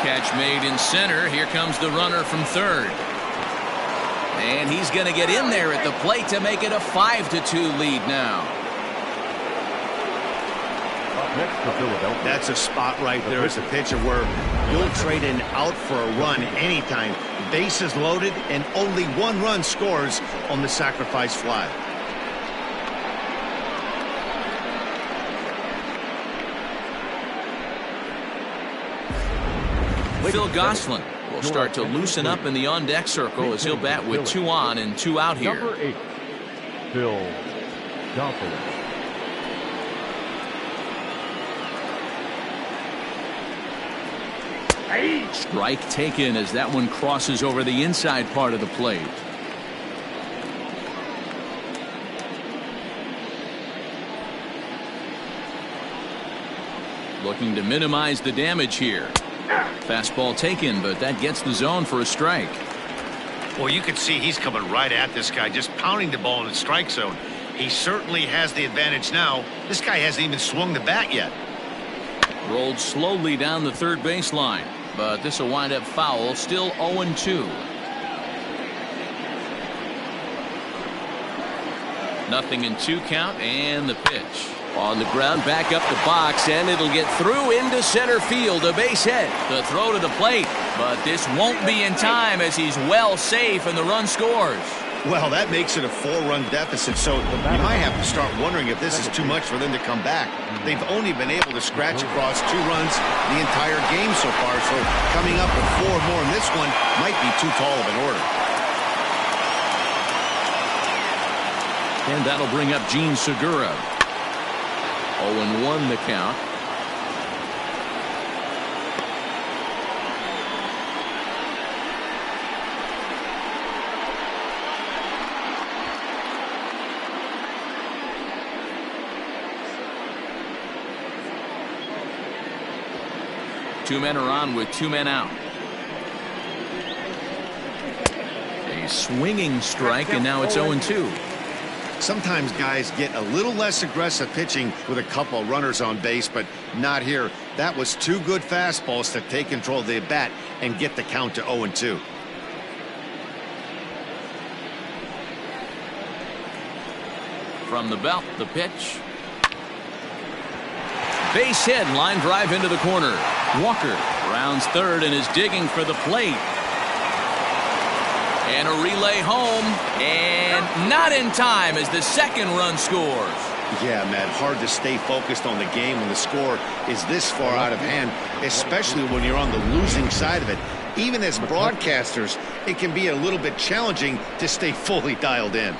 Speaker 1: Catch made in center. Here comes the runner from third. And he's going to get in there at the plate to make it a 5-2 lead now.
Speaker 3: Next to Philadelphia.
Speaker 2: That's a spot right there as a pitcher where you'll trade an out for a run anytime. Bases loaded and only one run scores on the sacrifice fly.
Speaker 1: Phil Gosselin will start to loosen up in the on-deck circle as he'll bat with 2 on and 2 out here.
Speaker 3: Number 8, Phil Gosselin.
Speaker 1: Strike taken as that one crosses over the inside part of the plate. Looking to minimize the damage here. Fastball taken, but that gets the zone for a strike.
Speaker 2: Well, you can see he's coming right at this guy, just pounding the ball in the strike zone. He certainly has the advantage now. This guy hasn't even swung the bat yet.
Speaker 1: Rolled slowly down the third baseline, but this will wind up foul. Still 0-2. Nothing in 2 count, and the pitch. On the ground, back up the box, and it'll get through into center field. A base hit. The throw to the plate, but this won't be in time as he's well safe and the run scores.
Speaker 2: Well, that makes it a 4-run deficit, so you might have to start wondering if this is too much for them to come back. They've only been able to scratch across 2 runs the entire game so far, so coming up with 4 more in this one might be too tall of an order.
Speaker 1: And that'll bring up Gene Segura. 0-1 the count. Two men are on with 2 men out. A swinging strike, and now it's 0-2.
Speaker 2: Sometimes guys get a little less aggressive pitching with a couple runners on base, but not here. That was 2 good fastballs to take control of the bat and get the count to 0-2.
Speaker 1: From the belt, the pitch. Base hit, line drive into the corner. Walker rounds third and is digging for the plate. And a relay home, and not in time as the second run scores.
Speaker 2: Yeah, Matt, hard to stay focused on the game when the score is this far out of hand, especially when you're on the losing side of it. Even as broadcasters, it can be a little bit challenging to stay fully dialed in.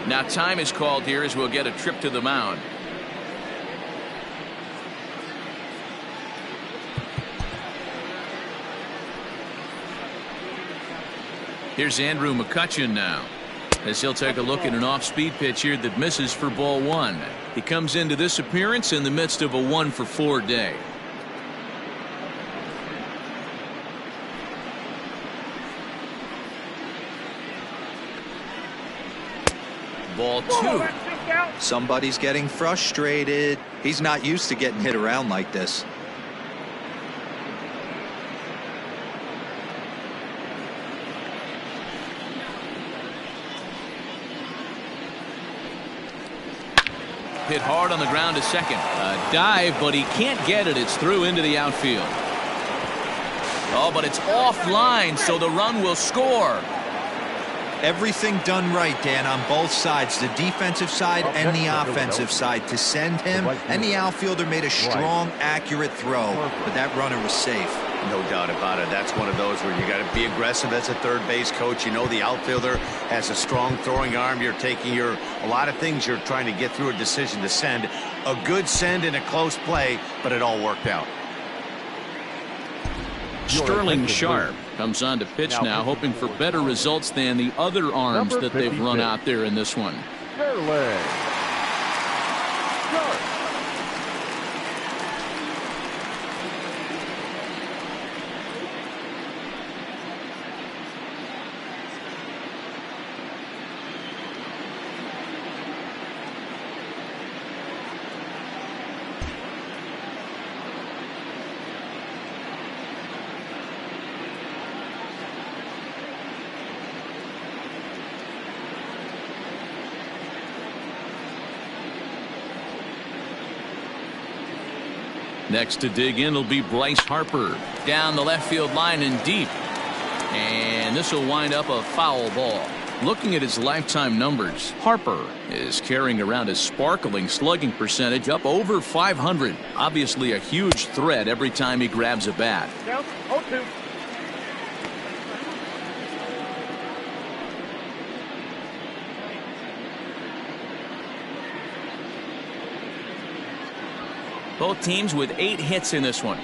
Speaker 1: Now time is called here as we'll get a trip to the mound. Here's Andrew McCutchen now, as he'll take a look at an off-speed pitch here that misses for ball 1. He comes into this appearance in the midst of a 1-for-4 day. Ball 2.
Speaker 4: Somebody's getting frustrated. He's not used to getting hit around like this.
Speaker 1: Hit hard on the ground to second. A dive, but he can't get it. It's through into the outfield. Oh, but it's offline, so the run will score.
Speaker 4: Everything done right, Dan, on both sides, the defensive side and the offensive side, to send him, and the outfielder made a strong, accurate throw, but that runner was safe.
Speaker 2: No doubt about it. That's one of those where you got to be aggressive as a third base coach. You know the outfielder has a strong throwing arm. You're taking a lot of things you're trying to get through a decision to send. A good send in a close play, but it all worked out.
Speaker 1: Sterling Sharp comes on to pitch now, hoping for better results than the other arms that they've run out there in this one.
Speaker 3: Sterling Sharp.
Speaker 1: Next to dig in will be Bryce Harper. Down the left field line and deep. And this will wind up a foul ball. Looking at his lifetime numbers, Harper is carrying around a sparkling slugging percentage up over 500. Obviously a huge threat every time he grabs a bat.
Speaker 7: Down 0-2.
Speaker 1: Both teams with 8 hits in this one.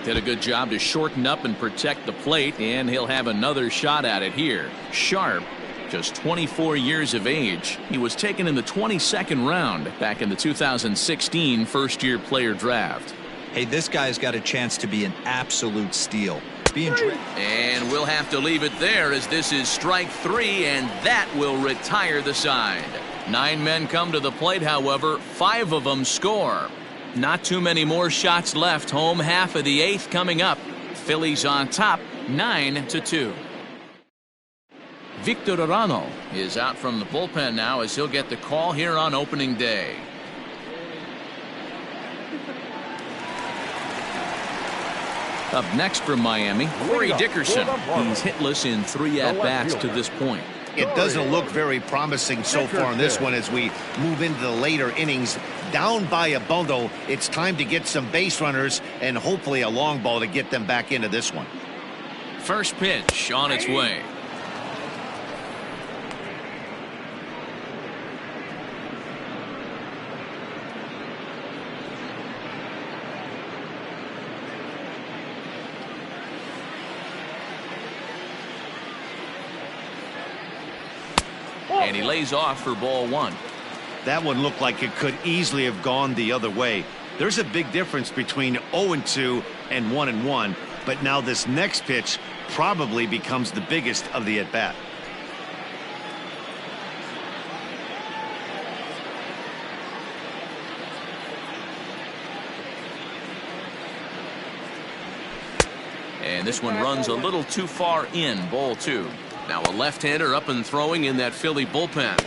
Speaker 1: Did a good job to shorten up and protect the plate, and he'll have another shot at it here. Sharp, just 24 years of age. He was taken in the 22nd round back in the 2016 first-year player draft.
Speaker 4: Hey, this guy's got a chance to be an absolute steal.
Speaker 1: And we'll have to leave it there as this is strike 3, and that will retire the side. 9 men come to the plate, however, 5 of them score. Not too many more shots left. Home half of the 8th coming up. Phillies on top 9-2. Victor Arano is out from the bullpen now as he'll get the call here on opening day. Up next from Miami, Corey Dickerson. He's hitless in 3 at-bats to this point.
Speaker 2: It doesn't look very promising so far in this one as we move into the later innings. Down by a bundle, it's time to get some base runners and hopefully a long ball to get them back into this one.
Speaker 1: First pitch on its way. And he lays off for ball 1.
Speaker 2: That one looked like it could easily have gone the other way. There's a big difference between 0-2 and 1-1, but now this next pitch probably becomes the biggest of the at-bat.
Speaker 1: And this one runs a little too far in, ball 2. Now a left-hander up and throwing in that Philly bullpen.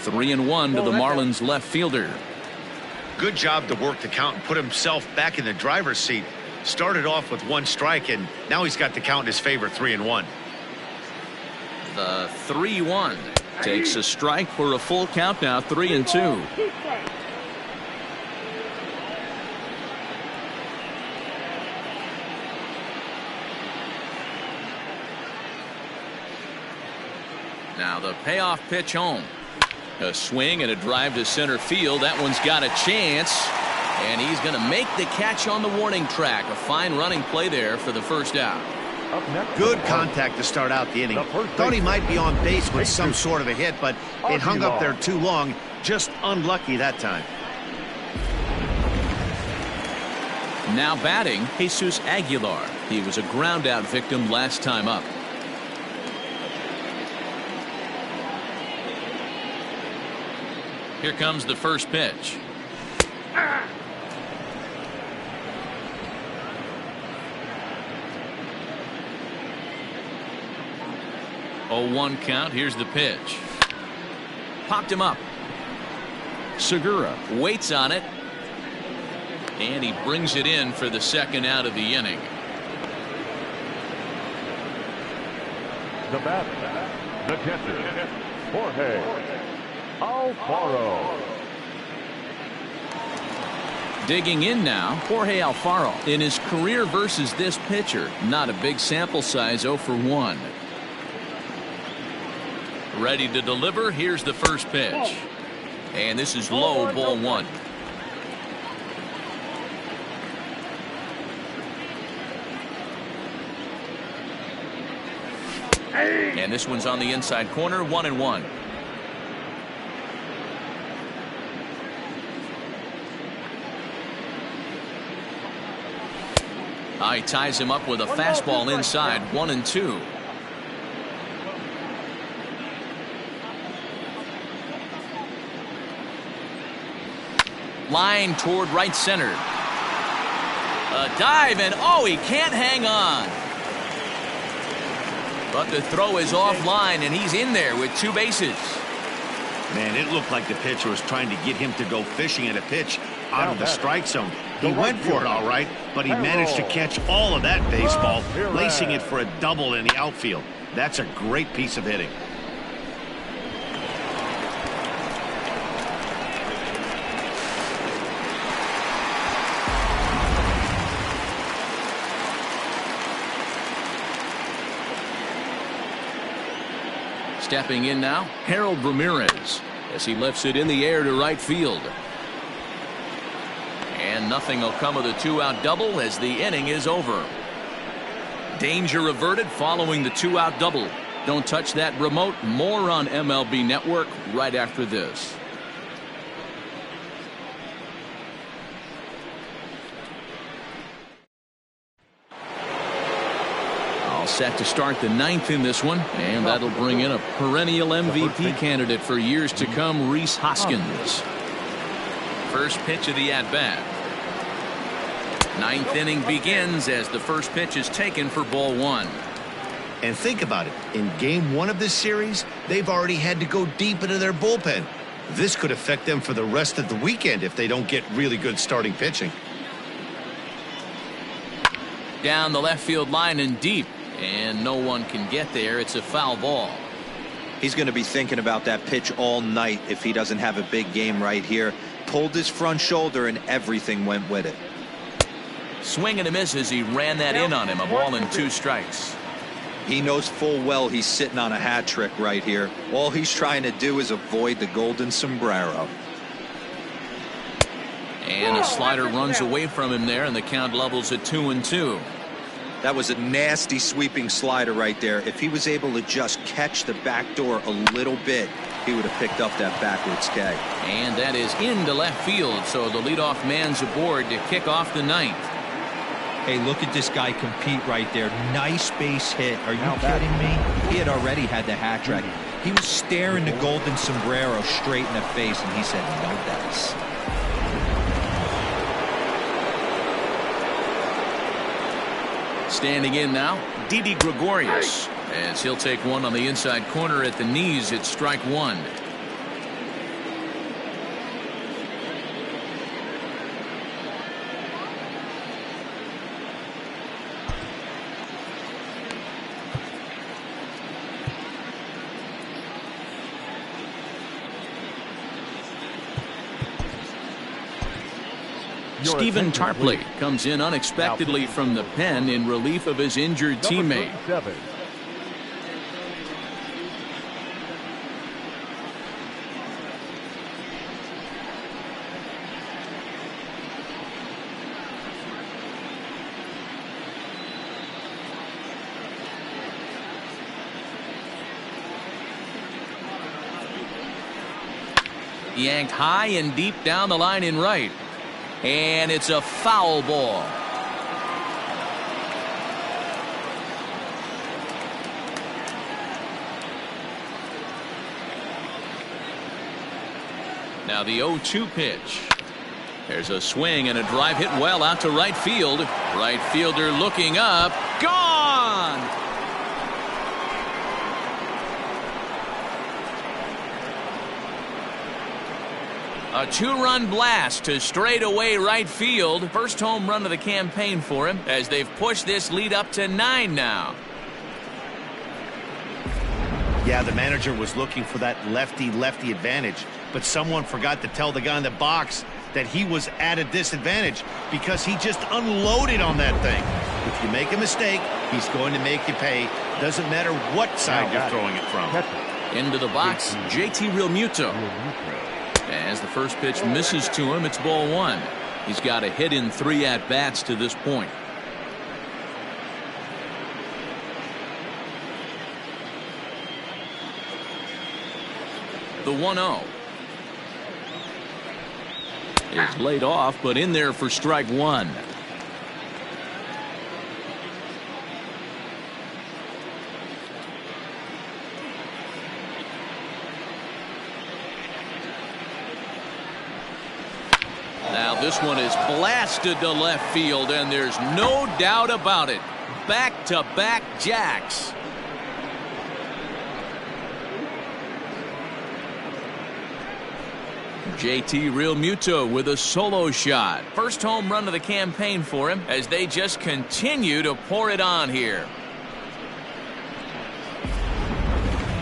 Speaker 1: Three and one to the Marlins left fielder.
Speaker 2: Good job to work the count and put himself back in the driver's seat. Started off with 1 strike, and now he's got the count in his favor, 3-1.
Speaker 1: The 3-1 takes a strike for a full count now, 3-2. Now the payoff pitch home. A swing and a drive to center field. That one's got a chance. And he's going to make the catch on the warning track. A fine running play there for the first out.
Speaker 2: Good contact to start out the inning. Thought he might be on base with some sort of a hit, but it hung up there too long. Just unlucky that time.
Speaker 1: Now batting, Jesus Aguilar. He was a ground out victim last time up. Here comes the first pitch. 0-1 count. Here's the pitch. Popped him up. Segura waits on it. And he brings it in for the second out of the inning.
Speaker 3: The batter, the catcher, Jorge Alfaro.
Speaker 1: Digging in now, Jorge Alfaro. In his career versus this pitcher, not a big sample size, 0 for 1. Ready to deliver. Here's the first pitch. And this is low, ball 1. And this one's on the inside corner, 1-1. He ties him up with a fastball inside, 1-2. Line toward right center. A dive, and oh, he can't hang on. But the throw is offline, and he's in there with 2 bases.
Speaker 2: Man, it looked like the pitcher was trying to get him to go fishing at a pitch out of the strike zone. He went for it all right, but he managed to catch all of that baseball, lacing it for a double in the outfield. That's a great piece of hitting.
Speaker 1: Stepping in now, Harold Ramirez, as he lifts it in the air to right field. And nothing will come of the 2-out double as the inning is over. Danger averted following the 2-out double. Don't touch that remote. More on MLB Network right after this. All set to start the ninth in this one, and that'll bring in a perennial MVP candidate for years to come, Rhys Hoskins. First pitch of the at-bat. Ninth inning begins as the first pitch is taken for ball one.
Speaker 2: And think about it. In game one of this series, they've already had to go deep into their bullpen. This could affect them for the rest of the weekend if they don't get really good starting pitching.
Speaker 1: Down the left field line and deep, and no one can get there. It's a foul ball.
Speaker 4: He's going to be thinking about that pitch all night if he doesn't have a big game right here. Pulled his front shoulder and everything went with it.
Speaker 1: Swing and a miss as he ran that in on him. A ball and 2 strikes.
Speaker 4: He knows full well he's sitting on a hat trick right here. All he's trying to do is avoid the golden sombrero.
Speaker 1: And a slider runs away from him there, and the count levels at 2-2.
Speaker 4: That was a nasty sweeping slider right there. If he was able to just catch the back door a little bit, he would have picked up that backwards K.
Speaker 1: And that is into left field, so the leadoff man's aboard to kick off the ninth.
Speaker 4: Hey, look at this guy compete right there. Nice base hit. Are you kidding me? He had already had the hat trick. He was staring the golden sombrero straight in the face, and he said, no dice.
Speaker 1: Standing in now, Didi Gregorius, as he'll take one on the inside corner at the knees. It's strike one. Stephen Tarpley comes in unexpectedly from the pen in relief of his injured teammate. Yanked high and deep down the line in right. And it's a foul ball. Now the 0-2 pitch. There's a swing and a drive hit well out to right field. Right fielder looking up. Gone! A 2-run blast to straightaway right field. First home run of the campaign for him as they've pushed this lead up to 9 now.
Speaker 2: Yeah, the manager was looking for that lefty-lefty advantage, but someone forgot to tell the guy in the box that he was at a disadvantage because he just unloaded on that thing. If you make a mistake, he's going to make you pay. Doesn't matter what side you're throwing it from.
Speaker 1: Into the box, JT Realmuto. As the first pitch misses to him, it's ball one. He's got a hit in 3 at-bats to this point. The 1-0 is laid off, but in there for strike one. Now this one is blasted to left field, and there's no doubt about it. Back-to-back jacks. JT Realmuto with a solo shot. First home run of the campaign for him as they just continue to pour it on here.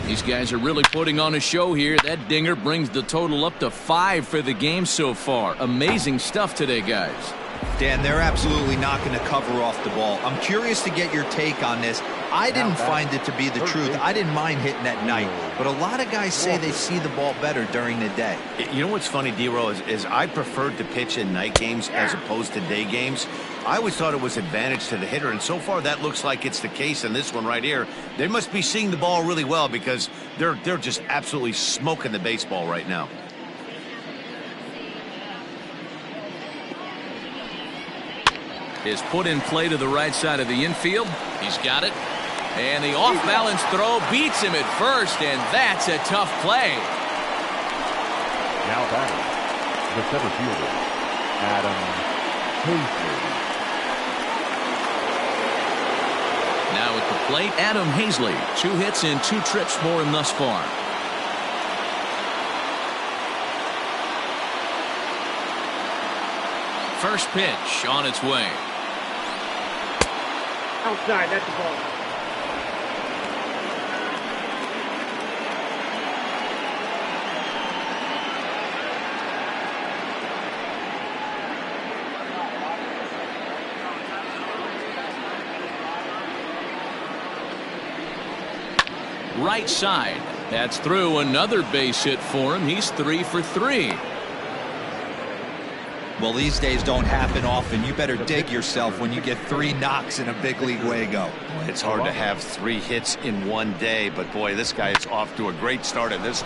Speaker 1: These guys are really putting on a show here. That dinger brings the total up to 5 for the game so far. Amazing stuff today, guys.
Speaker 4: Dan, they're absolutely not going to cover off the ball. I'm curious to get your take on this. I didn't find it to be the truth. I didn't mind hitting at night, but a lot of guys say they see the ball better during the day.
Speaker 2: You know what's funny, D-Row, is I preferred to pitch in night games as opposed to day games. I always thought it was advantage to the hitter, and so far that looks like it's the case in this one right here. They must be seeing the ball really well because they're just absolutely smoking the baseball right now.
Speaker 1: Is put in play to the right side of the infield. He's got it. And the off-balance throw beats him at first, and that's a tough play.
Speaker 3: Now batting, the center fielder, Adam Hazley.
Speaker 1: Now at the plate, Adam Hazley. 2 hits and 2 trips for him thus far. First pitch on its way.
Speaker 7: Outside, that's the ball.
Speaker 1: Right side. That's through. Another base hit for him. He's 3 for 3.
Speaker 4: Well, these days don't happen often. You better dig yourself when you get 3 knocks in a big league Wago.
Speaker 2: It's hard to have 3 hits in one day, but boy, this guy is off to a great start at this.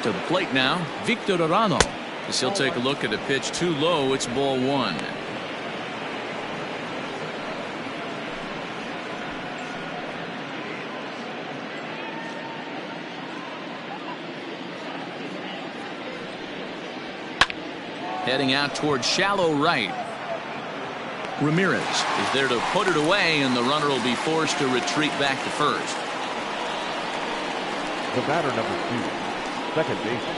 Speaker 1: To the plate now, Victor Arano. As he'll take a look at a pitch too low. It's ball 1. Heading out toward shallow right. Ramirez is there to put it away, and the runner will be forced to retreat back to first.
Speaker 3: The batter, number 2, second baseman,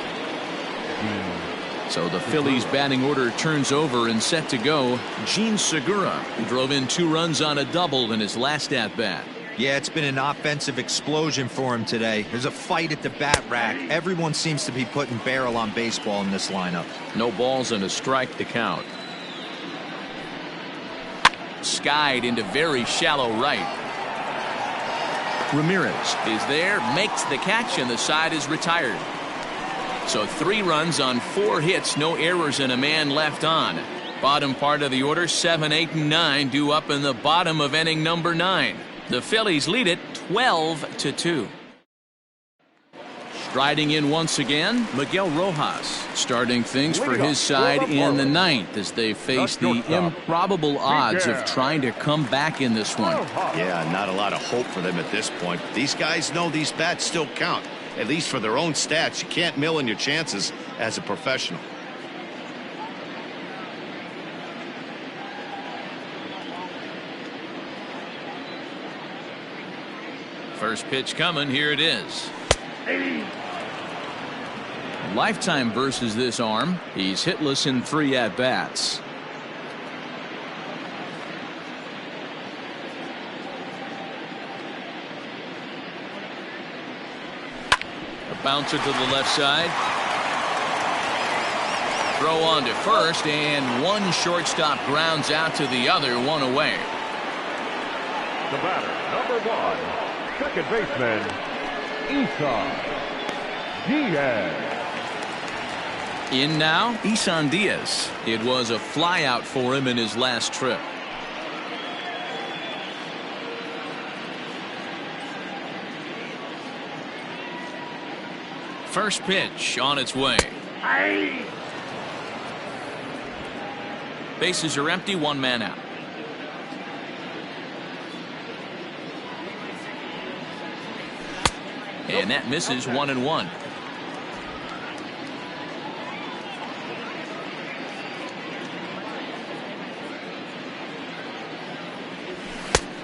Speaker 1: So the Phillies batting order turns over and set to go. Gene Segura, who drove in 2 runs on a double in his last at-bat.
Speaker 4: Yeah, it's been an offensive explosion for him today. There's a fight at the bat rack. Everyone seems to be putting barrel on baseball in this lineup.
Speaker 1: No balls and a strike to count. Skied into very shallow right. Ramirez is there, makes the catch, and the side is retired. So 3 runs on 4 hits, no errors, and a man left on. Bottom part of the order, 7, 8, and 9 due up in the bottom of inning number 9. The Phillies lead it 12-2. Striding in once again, Miguel Rojas, starting things for his side in the 9th as they face the improbable odds of trying to come back in this one.
Speaker 2: Yeah, not a lot of hope for them at this point. These guys know these bats still count, at least for their own stats. You can't mill in your chances as a professional.
Speaker 1: First pitch coming. Here it is. Lifetime versus this arm. He's hitless in 3 at-bats. A bouncer to the left side. Throw on to first, and one shortstop grounds out to the other, 1 away.
Speaker 3: the batter, number 1, second baseman, Isan Diaz.
Speaker 1: In now, Isan Diaz. It was a flyout for him in his last trip. First pitch on its way.
Speaker 7: Aye.
Speaker 1: Bases are empty, 1 man out. And that misses, 1-1.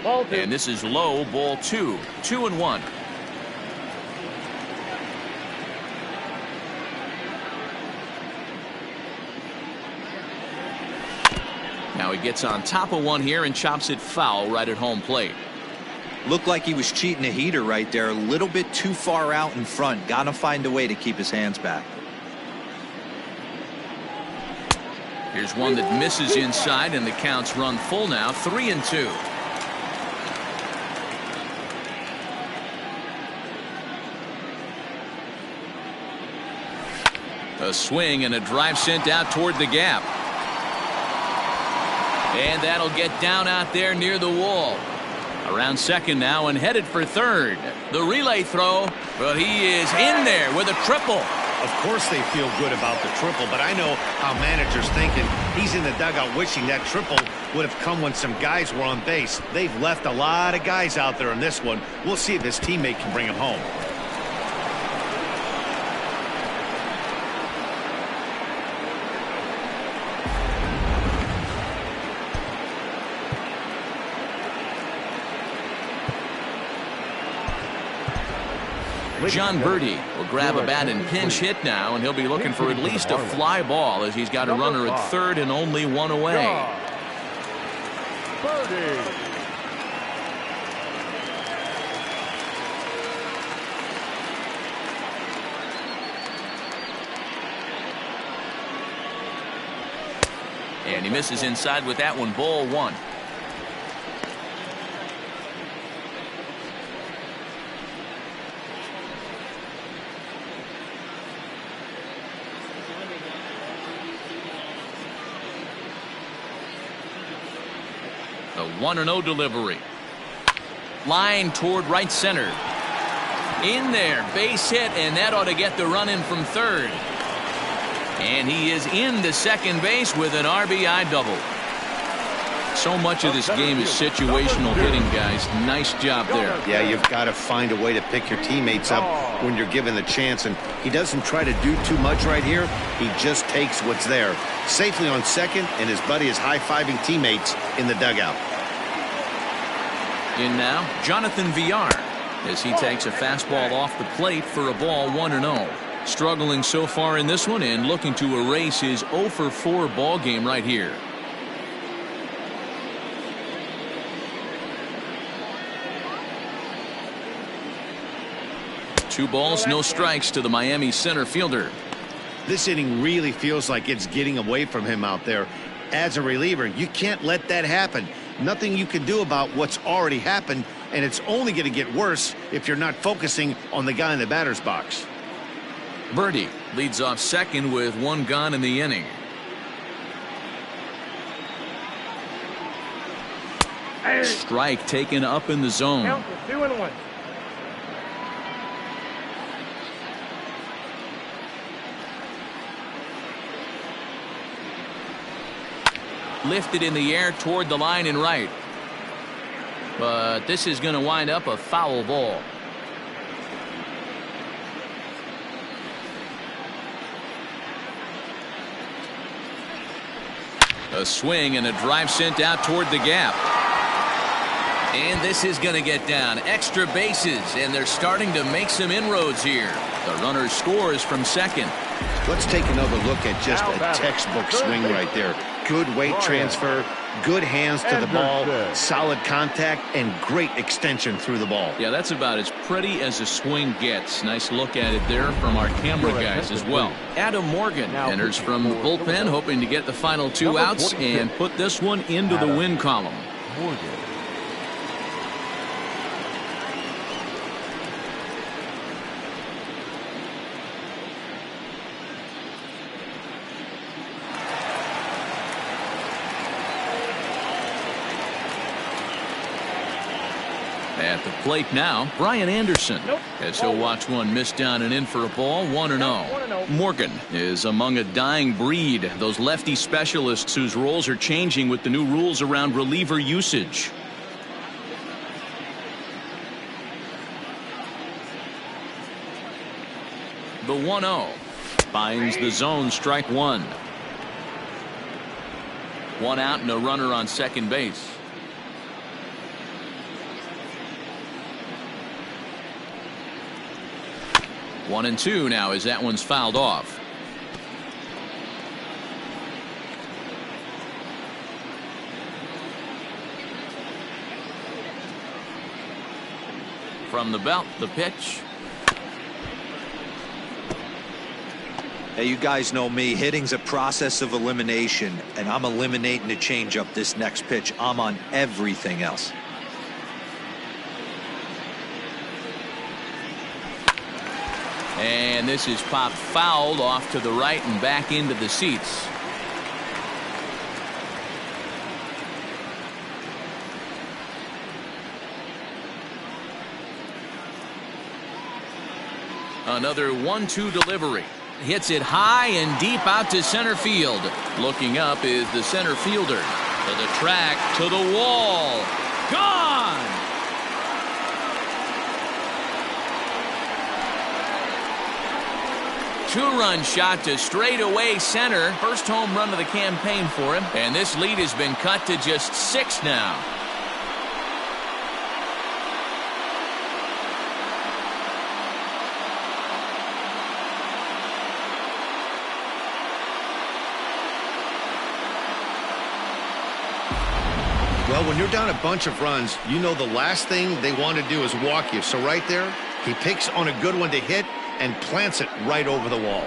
Speaker 7: Ball 2.
Speaker 1: And this is low, ball 2. 2-1. Now he gets on top of one here and chops it foul right at home plate.
Speaker 4: Looked like he was cheating a heater right there. A little bit too far out in front. Got to find a way to keep his hands back.
Speaker 1: Here's one that misses inside, and the count's run full now, 3-2. A swing and a drive sent out toward the gap. And that'll get down out there near the wall. Around second now and headed for third. The relay throw, but he is in there with a triple.
Speaker 2: Of course they feel good about the triple, but I know how managers thinking. He's in the dugout wishing that triple would have come when some guys were on base. They've left a lot of guys out there in this one. We'll see if his teammate can bring him home.
Speaker 1: John Birdie will grab a bat and pinch hit now, and he'll be looking for at least a fly ball as he's got a runner at third and only one away.
Speaker 3: Birdie.
Speaker 1: And he misses inside with that one. Ball one. The 1-0 delivery. Line toward right center. In there, base hit, and that ought to get the run in from third. And he is into second base with an RBI double. So much of this game is situational hitting, guys. Nice job there.
Speaker 2: Yeah, you've got to find a way to pick your teammates up when you're given the chance, and he doesn't try to do too much right here. He just takes what's there. Safely on second, and his buddy is high-fiving teammates in the dugout.
Speaker 1: In now, Jonathan Villar, as he takes a fastball off the plate for a ball 1-0. Struggling so far in this one and looking to erase his 0 for 4 ball game right here. Two balls, no strikes to the Miami center fielder.
Speaker 2: This inning really feels like it's getting away from him out there. As a reliever, you can't let that happen. Nothing you can do about what's already happened, and it's only going to get worse if you're not focusing on the guy in the batter's box.
Speaker 1: Birdie leads off second with one gone in the inning. Strike taken up in the zone.
Speaker 7: Count to 2-1.
Speaker 1: Lifted in the air toward the line and right. But this is going to wind up a foul ball. A swing and a drive sent out toward the gap. And this is going to get down. Extra bases, and they're starting to make some inroads here. The runner scores from second.
Speaker 2: Let's take another look at just a textbook swing right there. Good weight transfer, good hands to the ball, solid contact, and great extension through the ball.
Speaker 1: Yeah, that's about as pretty as a swing gets. Nice look at it there from our camera guys as well. Adam Morgan enters from the bullpen, hoping to get the final two outs and put this one into the win column.
Speaker 3: Morgan.
Speaker 1: At the plate now, Brian Anderson, as he'll watch one miss down and in for a ball, 1-0. Morgan is among a dying breed, those lefty specialists whose roles are changing with the new rules around reliever usage. The 1-0 finds the zone, strike one. One out and a runner on second base. 1-2 now as that one's fouled off. From the belt, the pitch.
Speaker 4: Hey, you guys know me. Hitting's a process of elimination, and I'm eliminating the changeup this next pitch. I'm on everything else.
Speaker 1: And this is popped fouled off to the right and back into the seats. Another 1-2 delivery. hits it high and deep out to center field. Looking up is the center fielder. To the track, to the wall. Gone! Two-run shot to straightaway center. First home run of the campaign for him. And this lead has been cut to just 6 now.
Speaker 2: Well, when you're down a bunch of runs, you know the last thing they want to do is walk you. So right there, he picks on a good one to hit and plants it right over the wall.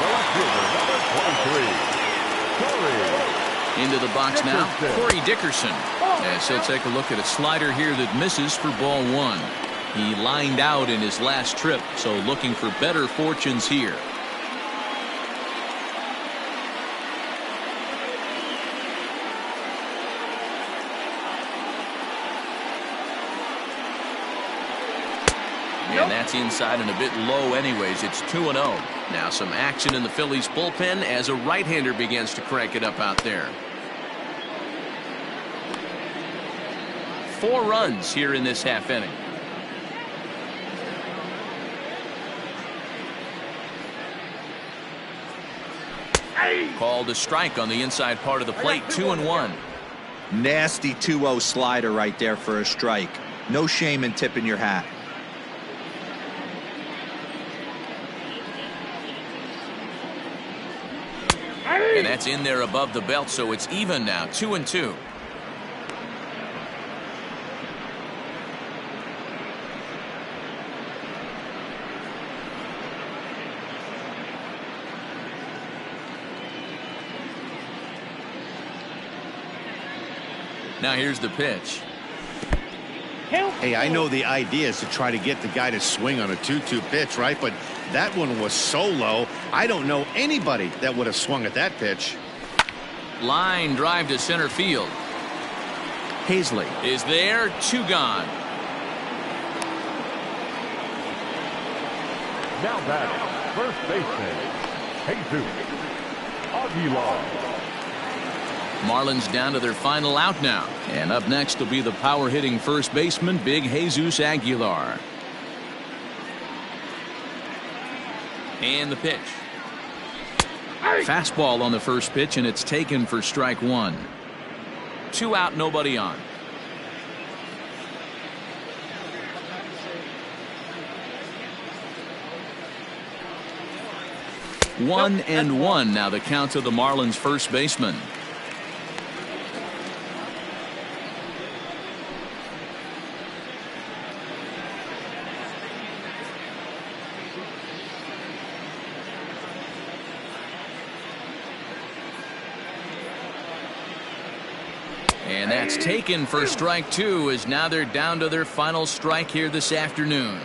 Speaker 3: The left fielder, number 23,
Speaker 1: Into the box now,
Speaker 3: Dickerson.
Speaker 1: Corey Dickerson. As he'll take a look at a slider here that misses for ball 1. He lined out in his last trip, so looking for better fortunes here. And that's inside and a bit low anyways. It's 2-0. Now some action in the Phillies bullpen as a right-hander begins to crank it up out there. 4 runs here in this half inning. Called a strike on the inside part of the plate. 2-1.
Speaker 4: Nasty 2-0 slider right there for a strike. No shame in tipping your hat.
Speaker 1: And that's in there above the belt, so it's even now. 2-2. Now here's the pitch.
Speaker 2: Hey, I know the idea is to try to get the guy to swing on a 2-2 pitch, right? But that one was so low, I don't know anybody that would have swung at that pitch.
Speaker 1: Line drive to center field. Hazley is there. 2 gone.
Speaker 3: now batting, first baseman, Jesus Aguilar.
Speaker 1: Marlins down to their final out now. And up next will be the power-hitting first baseman, Big Jesus Aguilar. And the pitch. Fastball on the first pitch, and it's taken for strike 1. 2 out, nobody on. One and one now the count to the Marlins first baseman. And that's taken for strike 2, as now they're down to their final strike here this afternoon.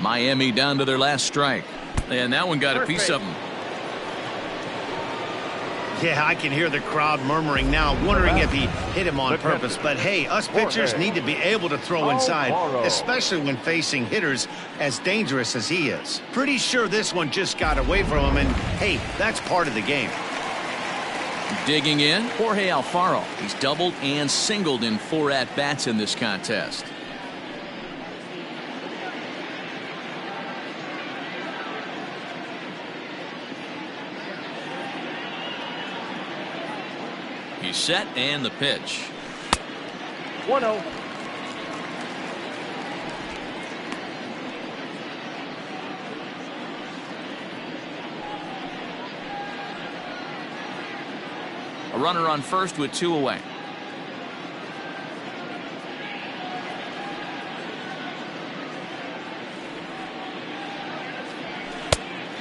Speaker 1: Miami down to their last strike. And that one got a piece of them.
Speaker 2: Yeah, I can hear the crowd murmuring now, wondering if he hit him on purpose. But hey, us pitchers need to be able to throw inside, especially when facing hitters as dangerous as he is. Pretty sure this one just got away from him, and hey, that's part of the game.
Speaker 1: Digging in, Jorge Alfaro. He's doubled and singled in 4 at-bats in this contest. He's set, and the pitch.
Speaker 7: 1-0.
Speaker 1: A runner on first with 2 away.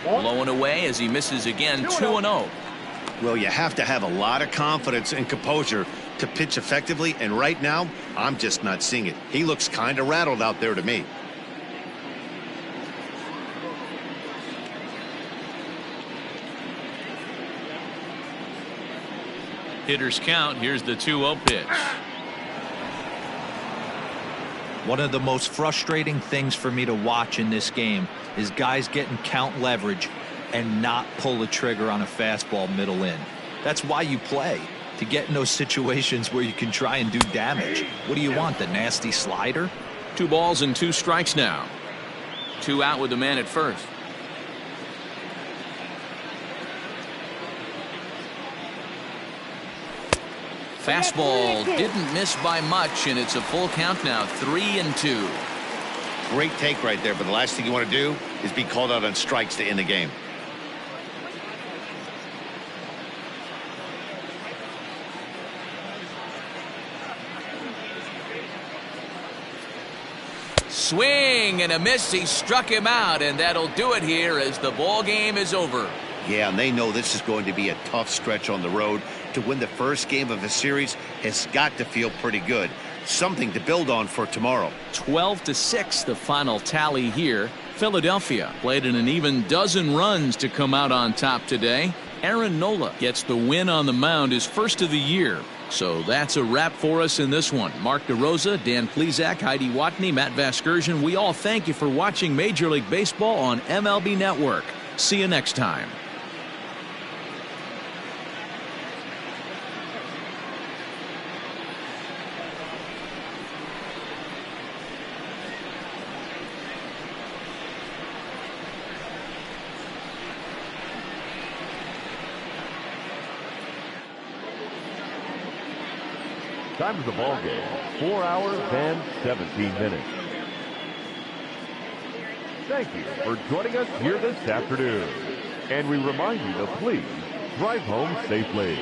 Speaker 1: Low and away as he misses again. 2-0.
Speaker 2: Well, you have to have a lot of confidence and composure to pitch effectively, and right now, I'm just not seeing it. He looks kind of rattled out there to me.
Speaker 1: Hitters count. Here's the 2-0 pitch.
Speaker 4: One of the most frustrating things for me to watch in this game is guys getting count leverage and not pull the trigger on a fastball middle in. That's why you play, to get in those situations where you can try and do damage. What do you want, the nasty slider?
Speaker 1: 2 balls and 2 strikes now. 2 out with the man at first. Fastball didn't miss by much, and it's a full count now, 3-2.
Speaker 2: Great take right there, but the last thing you want to do is be called out on strikes to end the game.
Speaker 1: Swing and a miss. He struck him out, and that'll do it here as the ball game is over.
Speaker 2: Yeah, and they know this is going to be a tough stretch on the road. To win the first game of a series has got to feel pretty good. Something to build on for tomorrow.
Speaker 1: 12-6, the final tally here. Philadelphia played in an even dozen runs to come out on top today. Aaron Nola gets the win on the mound, his first of the year. So that's a wrap for us in this one. Mark DeRosa, Dan Plesac, Heidi Watney, Matt Vasgersian, we all thank you for watching Major League Baseball on MLB Network. See you next time.
Speaker 3: Time of the ball game, 4 hours and 17 minutes. Thank you for joining us here this afternoon. And we remind you to please drive home safely.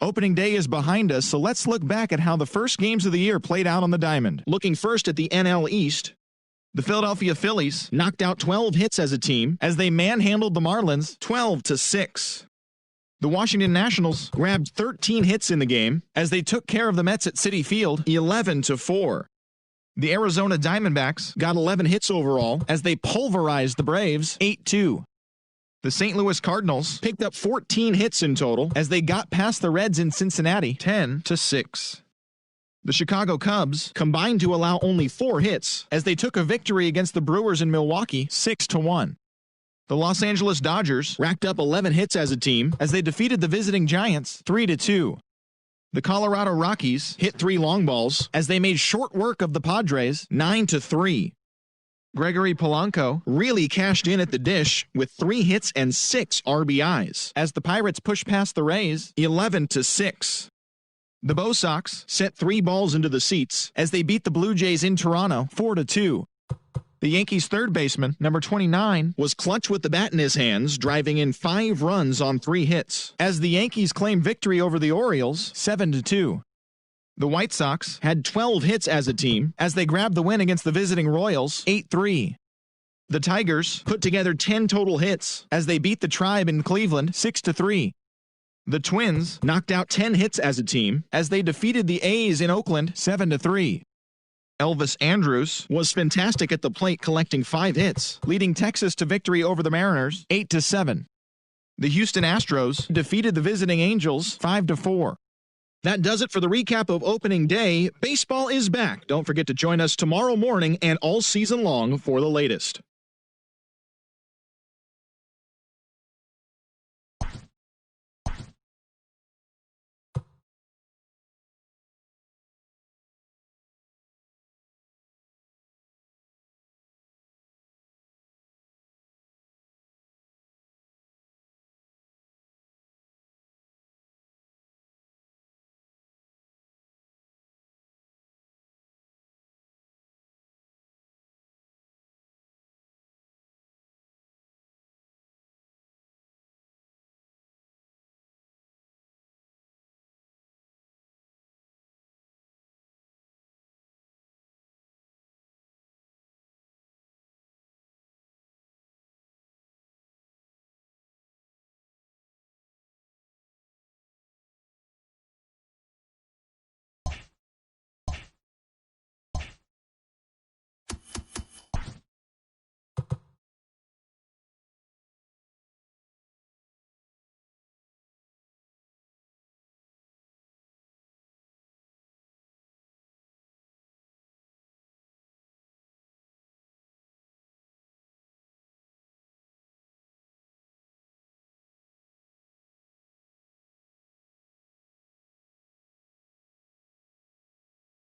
Speaker 8: Opening day is behind us, so let's look back at how the first games of the year played out on the diamond. Looking first at the NL East, the Philadelphia Phillies knocked out 12 hits as a team as they manhandled the Marlins 12-6. The Washington Nationals grabbed 13 hits in the game as they took care of the Mets at Citi Field 11-4. The Arizona Diamondbacks got 11 hits overall as they pulverized the Braves 8-2. The St. Louis Cardinals picked up 14 hits in total as they got past the Reds in Cincinnati 10-6. The Chicago Cubs combined to allow only 4 hits as they took a victory against the Brewers in Milwaukee 6-1. The Los Angeles Dodgers racked up 11 hits as a team as they defeated the visiting Giants 3-2. The Colorado Rockies hit 3 long balls as they made short work of the Padres 9-3. Gregory Polanco really cashed in at the dish with 3 hits and 6 RBIs as the Pirates pushed past the Rays 11-6. The Bo Sox sent 3 balls into the seats as they beat the Blue Jays in Toronto 4-2. The Yankees' third baseman, number 29, was clutch with the bat in his hands, driving in 5 runs on 3 hits as the Yankees claimed victory over the Orioles 7-2. The White Sox had 12 hits as a team as they grabbed the win against the visiting Royals 8-3. The Tigers put together 10 total hits as they beat the Tribe in Cleveland 6-3. The Twins knocked out 10 hits as a team as they defeated the A's in Oakland 7-3. Elvis Andrus was fantastic at the plate, collecting 5 hits, leading Texas to victory over the Mariners 8-7. The Houston Astros defeated the visiting Angels 5-4. That does it for the recap of opening day. Baseball is back. Don't forget to join us tomorrow morning and all season long for the latest.